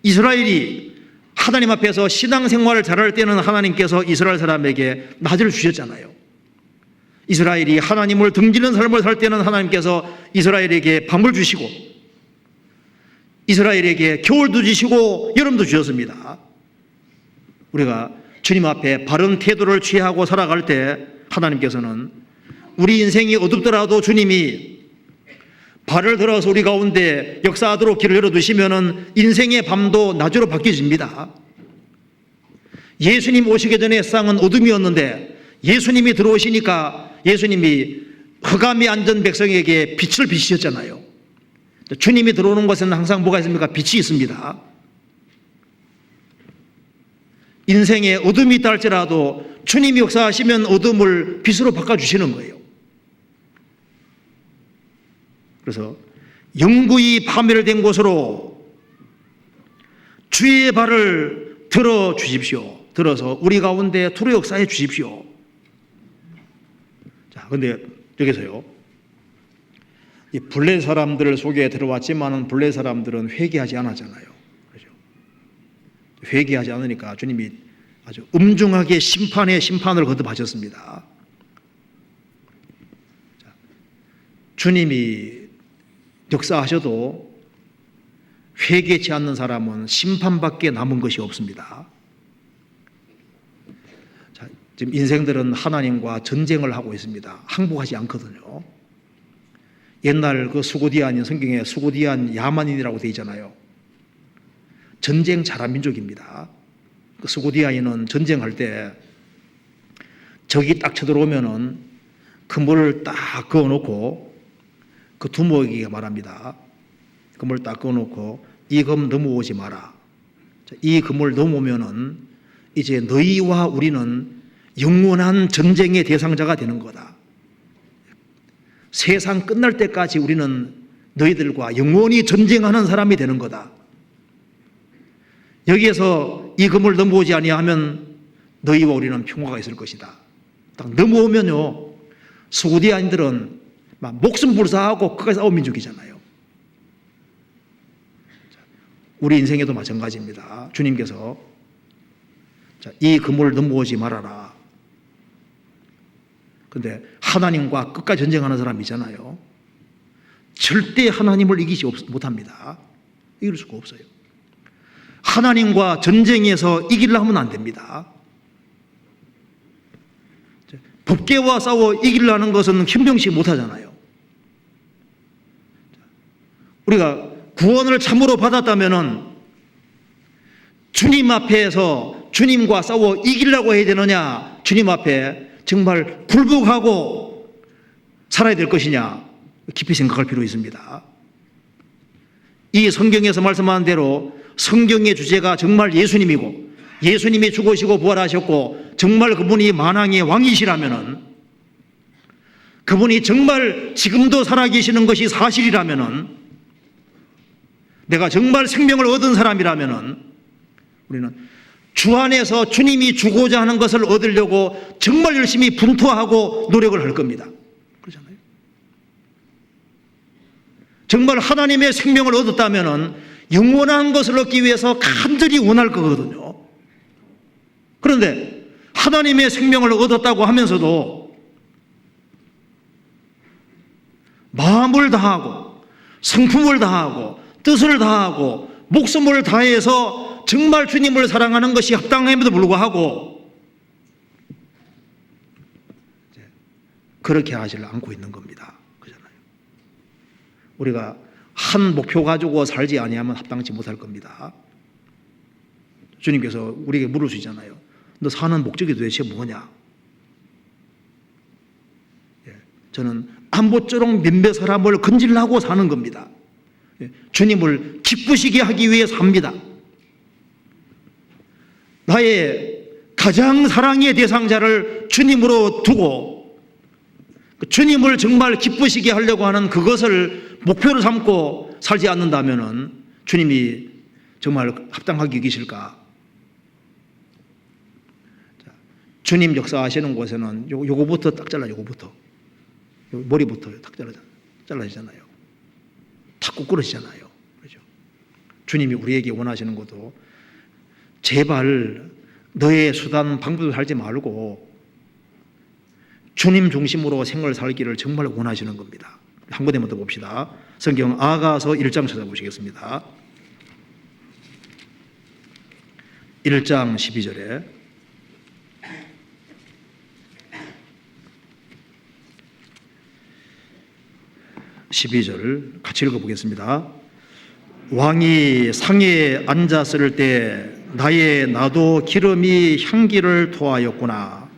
이스라엘이 하나님 앞에서 신앙생활을 잘할 때는 하나님께서 이스라엘 사람에게 낮을 주셨잖아요. 이스라엘이 하나님을 등지는 삶을 살 때는 하나님께서 이스라엘에게 밤을 주시고 이스라엘에게 겨울도 주시고 여름도 주셨습니다. 우리가 주님 앞에 바른 태도를 취하고 살아갈 때 하나님께서는 우리 인생이 어둡더라도 주님이 발을 들어서 우리 가운데 역사하도록 길을 열어두시면 인생의 밤도 낮으로 바뀌어집니다. 예수님 오시기 전에 세상은 어둠이었는데 예수님이 들어오시니까 예수님이 흑암에 앉은 백성에게 빛을 비추셨잖아요. 주님이 들어오는 곳에는 항상 뭐가 있습니까? 빛이 있습니다. 인생에 어둠이 있다 할지라도 주님이 역사하시면 어둠을 빛으로 바꿔주시는 거예요. 그래서 영구히 파멸된 곳으로 주의 발을 들어 주십시오. 들어서 우리 가운데 투로 역사해 주십시오. 자, 근데 여기서요, 이 블레 사람들 속에 들어왔지만은 블레 사람들은 회개하지 않았잖아요. 그렇죠? 회개하지 않으니까 주님이 아주 엄중하게 심판을 거듭하셨습니다. 자, 주님이 역사하셔도 회개치 않는 사람은 심판밖에 남은 것이 없습니다. 자, 지금 인생들은 하나님과 전쟁을 하고 있습니다. 항복하지 않거든요. 옛날 그 수고디안인 성경에 수고디안 야만인이라고 되어 있잖아요. 전쟁 잘한 민족입니다. 그 수고디안인은 전쟁할 때 적이 딱 쳐들어오면은 그물을 딱 그어놓고 그 두목에게 말합니다. 그물 딱 그어놓고 이 검 넘어오지 마라. 이 검을 넘어오면은 이제 너희와 우리는 영원한 전쟁의 대상자가 되는 거다. 세상 끝날 때까지 우리는 너희들과 영원히 전쟁하는 사람이 되는 거다. 여기에서 이 검을 넘어오지 아니하면 너희와 우리는 평화가 있을 것이다. 딱 넘어오면요, 수구디아인들은 막 목숨 불사하고 끝까지 싸운 민족이잖아요. 우리 인생에도 마찬가지입니다. 주님께서 이 그물을 넘어오지 말아라. 그런데 하나님과 끝까지 전쟁하는 사람이잖아요. 절대 하나님을 이기지 못합니다. 이길 수가 없어요. 하나님과 전쟁에서 이기려 하면 안 됩니다. 법계와 싸워 이기려는 것은 형병식 못하잖아요. 우리가 구원을 참으로 받았다면은 주님 앞에서 주님과 싸워 이기려고 해야 되느냐, 주님 앞에 정말 굴복하고 살아야 될 것이냐, 깊이 생각할 필요 있습니다. 이 성경에서 말씀하는 대로 성경의 주제가 정말 예수님이고 예수님이 죽으시고 부활하셨고 정말 그분이 만왕의 왕이시라면은, 그분이 정말 지금도 살아계시는 것이 사실이라면은, 내가 정말 생명을 얻은 사람이라면은 우리는 주 안에서 주님이 주고자 하는 것을 얻으려고 정말 열심히 분투하고 노력을 할 겁니다. 그렇잖아요. 정말 하나님의 생명을 얻었다면은 영원한 것을 얻기 위해서 간절히 원할 거거든요. 그런데 하나님의 생명을 얻었다고 하면서도 마음을 다하고 성품을 다하고 뜻을 다하고 목숨을 다해서 정말 주님을 사랑하는 것이 합당함에도 불구하고 그렇게 하지 않고 있는 겁니다. 그렇잖아요. 우리가 한 목표 가지고 살지 아니하면 합당치 못할 겁니다. 주님께서 우리에게 물을 수 있잖아요. 너 사는 목적이 도대체 뭐냐? 저는 안보쪼록 몇몇 사람을 건질라고 사는 겁니다. 주님을 기쁘시게 하기 위해 삽니다. 나의 가장 사랑의 대상자를 주님으로 두고 주님을 정말 기쁘시게 하려고 하는 그것을 목표로 삼고 살지 않는다면 주님이 정말 합당하게 여기실까? 주님 역사하시는 곳에는 요거부터 딱 잘라, 요거부터. 머리부터 딱 잘라지잖아요. 탁 꾸꾸러지잖아요. 그렇죠? 주님이 우리에게 원하시는 것도 제발 너의 수단 방법을 살지 말고 주님 중심으로 생을 살기를 정말 원하시는 겁니다. 한 군데만 더 봅시다. 성경 아가서 1장 찾아보시겠습니다. 1장 12절에 12절 같이 읽어보겠습니다. 왕이 상에 앉았을 때 나의 나도 기름이 향기를 토하였구나.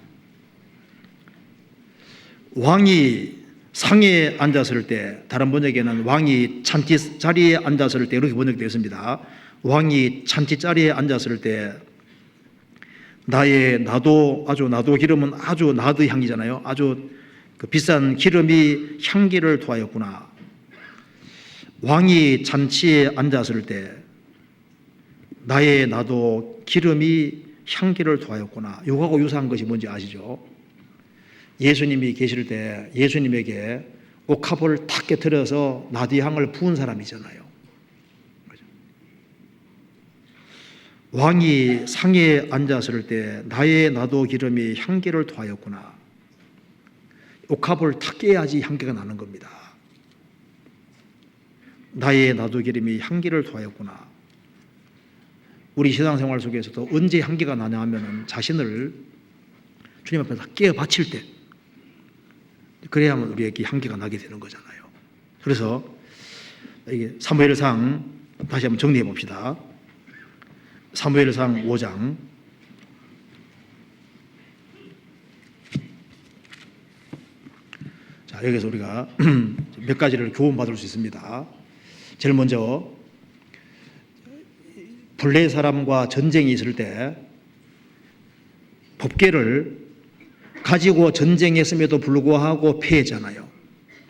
왕이 상에 앉았을 때, 다른 번역에는 왕이 잔치 자리에 앉았을 때 이렇게 번역되어 있습니다. 왕이 잔치 자리에 앉았을 때 나의 나도, 아주 나도 기름은 아주 나드 향기잖아요. 아주 그 비싼 기름이 향기를 토하였구나. 왕이 잔치에 앉았을 때 나의 나도 기름이 향기를 토하였구나. 요거하고 유사한 것이 뭔지 아시죠? 예수님이 계실 때 예수님에게 옥합을 탁 깨트려서 나디향을 부은 사람이잖아요. 왕이 상에 앉았을 때 나의 나도 기름이 향기를 토하였구나. 옥합을 탁 깨야지 향기가 나는 겁니다. 나의 나도 기름이 향기를 토하였구나. 우리 신앙생활 속에서도 언제 향기가 나냐 하면 자신을 주님 앞에서 깨어 바칠 때, 그래야만 우리에게 향기가 나게 되는 거잖아요. 그래서 이게 사무엘상 다시 한번 정리해 봅시다. 사무엘상 5장 자, 여기서 우리가 몇 가지를 교훈받을 수 있습니다. 제일 먼저 블레 사람과 전쟁이 있을 때 법궤를 가지고 전쟁했음에도 불구하고 패했잖아요.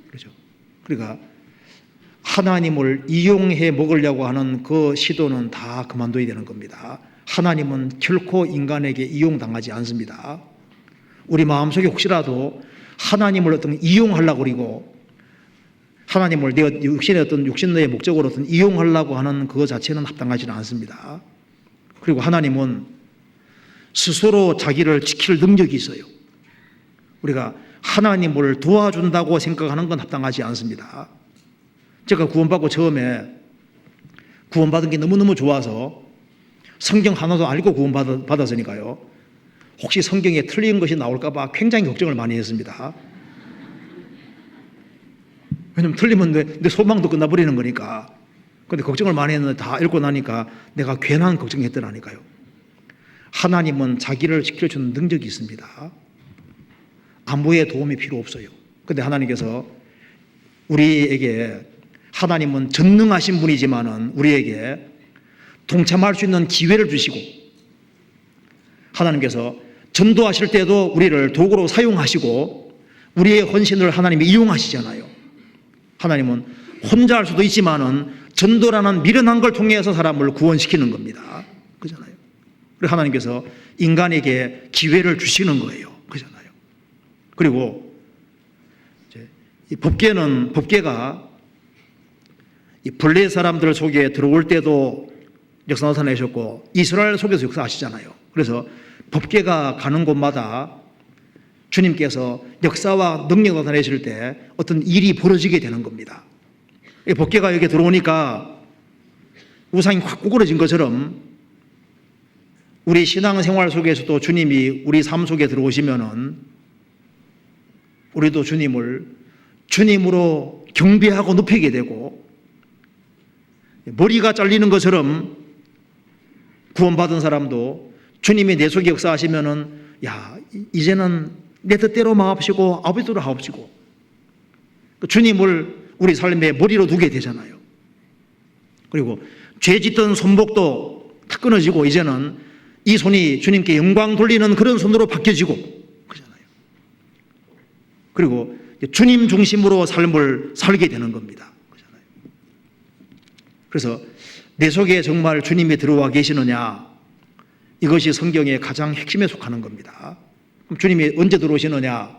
그렇죠? 그러니까 하나님을 이용해 먹으려고 하는 그 시도는 다 그만둬야 되는 겁니다. 하나님은 결코 인간에게 이용당하지 않습니다. 우리 마음속에 혹시라도 하나님을 어떤 이용하려고 그리고 하나님을 내가 육신의 목적으로 어떤 이용하려고 하는 그거 자체는 합당하지는 않습니다. 그리고 하나님은 스스로 자기를 지킬 능력이 있어요. 우리가 하나님을 도와준다고 생각하는 건 합당하지 않습니다. 제가 구원받고 처음에 구원받은 게 너무너무 좋아서 성경 하나도 알고 구원받았으니까요. 혹시 성경에 틀린 것이 나올까 봐 굉장히 걱정을 많이 했습니다. 왜냐면 틀리면 내 소망도 끝나버리는 거니까. 그런데 걱정을 많이 했는데 다 읽고 나니까 내가 괜한 걱정했더라니까요. 하나님은 자기를 지켜주는 능력이 있습니다. 아무의 도움이 필요 없어요. 그런데 하나님께서 우리에게 하나님은 전능하신 분이지만은 우리에게 동참할 수 있는 기회를 주시고 하나님께서 전도하실 때도 우리를 도구로 사용하시고 우리의 헌신을 하나님이 이용하시잖아요. 하나님은 혼자 할 수도 있지만은 전도라는 미련한 걸 통해서 사람을 구원시키는 겁니다. 그잖아요. 그리고 하나님께서 인간에게 기회를 주시는 거예요. 그잖아요. 그리고 이 법궤가 이 블레 사람들 속에 들어올 때도 역사 나타내셨고 이스라엘 속에서 역사하시잖아요. 그래서 법궤가 가는 곳마다 주님께서 역사와 능력 나타내실 때 어떤 일이 벌어지게 되는 겁니다. 법궤가 여기 들어오니까 우상이 확 구부러진 것처럼 우리 신앙생활 속에서도 주님이 우리 삶 속에 들어오시면은 우리도 주님을 주님으로 경배하고 높이게 되고 머리가 잘리는 것처럼 구원받은 사람도 주님이 내 속에 역사하시면은 야 이제는 내 뜻대로 마옵시고 아버지대로 하옵시고 주님을 우리 삶의 머리로 두게 되잖아요. 그리고 죄 짓던 손목도 탁 끊어지고 이제는 이 손이 주님께 영광 돌리는 그런 손으로 바뀌어지고 그러잖아요. 그리고 주님 중심으로 삶을 살게 되는 겁니다. 그러잖아요. 그래서 내 속에 정말 주님이 들어와 계시느냐 이것이 성경의 가장 핵심에 속하는 겁니다. 그럼 주님이 언제 들어오시느냐?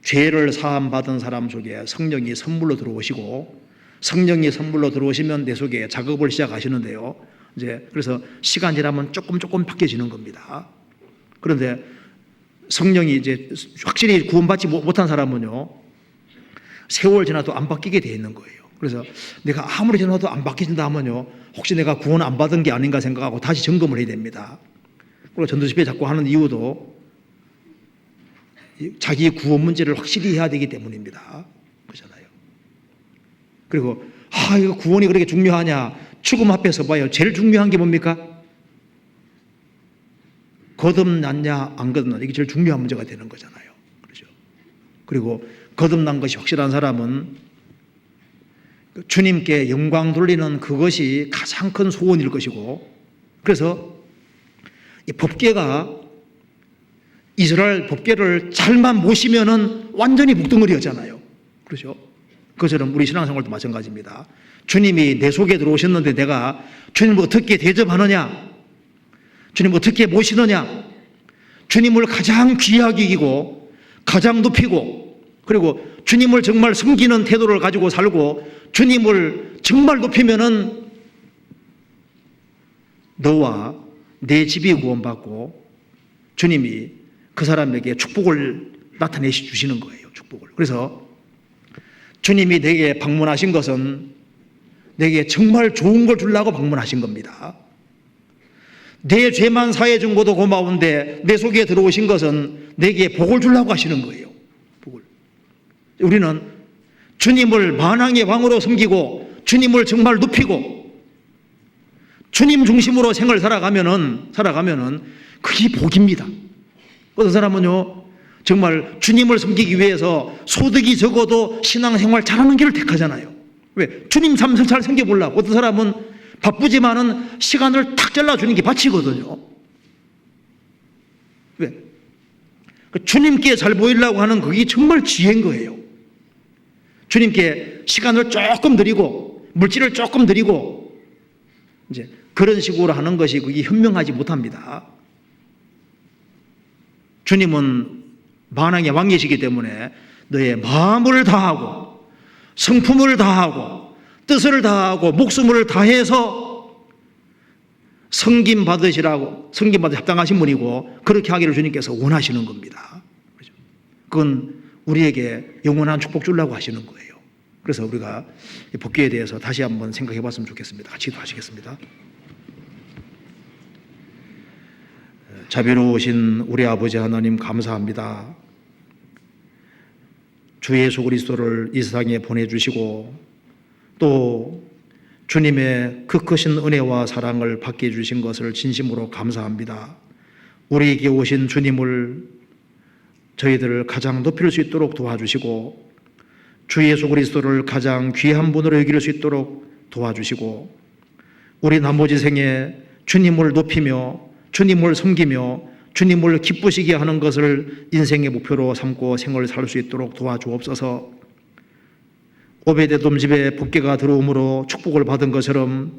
죄를 사함받은 사람 속에 성령이 선물로 들어오시고 성령이 선물로 들어오시면 내 속에 작업을 시작하시는데요. 이제 그래서 시간 지나면 조금 바뀌어지는 겁니다. 그런데 성령이 이제 확실히 구원받지 못한 사람은요, 세월 지나도 안 바뀌게 돼 있는 거예요. 그래서 내가 아무리 지나도 안 바뀌진다 하면요, 혹시 내가 구원 안 받은 게 아닌가 생각하고 다시 점검을 해야 됩니다. 그리고 전도집회 자꾸 하는 이유도 자기의 구원 문제를 확실히 해야 되기 때문입니다. 거잖아요. 그리고 이거 구원이 그렇게 중요하냐? 죽음 앞에서 봐요. 제일 중요한 게 뭡니까? 거듭났냐 안 거듭났냐, 이게 제일 중요한 문제가 되는 거잖아요. 그렇죠? 그리고 거듭난 것이 확실한 사람은 주님께 영광 돌리는 그것이 가장 큰 소원일 것이고, 그래서 이 법궤가, 이스라엘 법궤를 잘만 모시면은 완전히 복덩어리였잖아요. 그렇죠? 그것처럼 우리 신앙생활도 마찬가지입니다. 주님이 내 속에 들어오셨는데 내가 주님을 어떻게 대접하느냐, 주님을 어떻게 모시느냐, 주님을 가장 귀하게 여기고 가장 높이고, 그리고 주님을 정말 섬기는 태도를 가지고 살고 주님을 정말 높이면은 너와 내 집이 구원받고 주님이 그 사람에게 축복을 나타내 주시는 거예요. 축복을. 그래서 주님이 내게 방문하신 것은 내게 정말 좋은 걸 주려고 방문하신 겁니다. 내 죄만 사해 준 것도 고마운데 내 속에 들어오신 것은 내게 복을 주려고 하시는 거예요. 복을. 우리는 주님을 만왕의 왕으로 섬기고 주님을 정말 높이고 주님 중심으로 생을 살아가면은 그게 복입니다. 어떤 사람은요, 정말 주님을 섬기기 위해서 소득이 적어도 신앙생활 잘하는 길을 택하잖아요. 왜? 주님 삶을 잘 섬겨보려고. 어떤 사람은 바쁘지만은 시간을 탁 잘라주는 게 바치거든요. 왜? 주님께 잘 보이려고 하는 그게 정말 지혜인 거예요. 주님께 시간을 조금 드리고 물질을 조금 드리고 이제 그런 식으로 하는 것이 그게 현명하지 못합니다. 주님은 만왕의 왕이시기 때문에 너의 마음을 다하고 성품을 다하고 뜻을 다하고 목숨을 다해서 섬김받으시라고, 섬김받으 합당하신 분이고 그렇게 하기를 주님께서 원하시는 겁니다. 그건 우리에게 영원한 축복 주려고 하시는 거예요. 그래서 우리가 복귀에 대해서 다시 한번 생각해 봤으면 좋겠습니다. 같이 기도하시겠습니다. 자비로우신 우리 아버지 하나님 감사합니다. 주 예수 그리스도를 이 세상에 보내주시고 또 주님의 그 크신 은혜와 사랑을 받게 해주신 것을 진심으로 감사합니다. 우리에게 오신 주님을 저희들을 가장 높일 수 있도록 도와주시고 주 예수 그리스도를 가장 귀한 분으로 여길 수 있도록 도와주시고 우리 나머지 생에 주님을 높이며 주님을 섬기며 주님을 기쁘시게 하는 것을 인생의 목표로 삼고 생을 살 수 있도록 도와주옵소서. 오베데돔 집에 복궤가 들어옴으로 축복을 받은 것처럼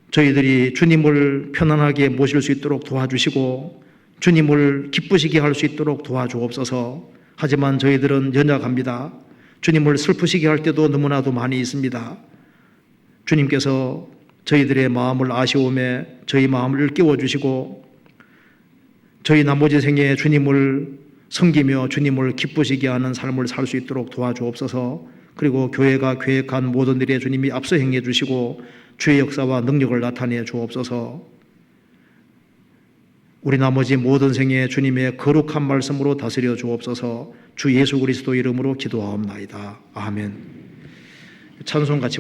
저희들이 주님을 편안하게 모실 수 있도록 도와주시고 주님을 기쁘시게 할 수 있도록 도와주옵소서. 하지만 저희들은 연약합니다. 주님을 슬프시게 할 때도 너무나도 많이 있습니다. 주님께서 저희들의 마음을 아쉬움에 저희 마음을 일깨워 주시고 저희 나머지 생에 주님을 섬기며 주님을 기쁘시게 하는 삶을 살 수 있도록 도와주옵소서. 그리고 교회가 계획한 모든 일에 주님이 앞서 행해 주시고 주의 역사와 능력을 나타내 주옵소서. 우리 나머지 모든 생에 주님의 거룩한 말씀으로 다스려 주옵소서. 주 예수 그리스도 이름으로 기도하옵나이다. 아멘. 찬송 같이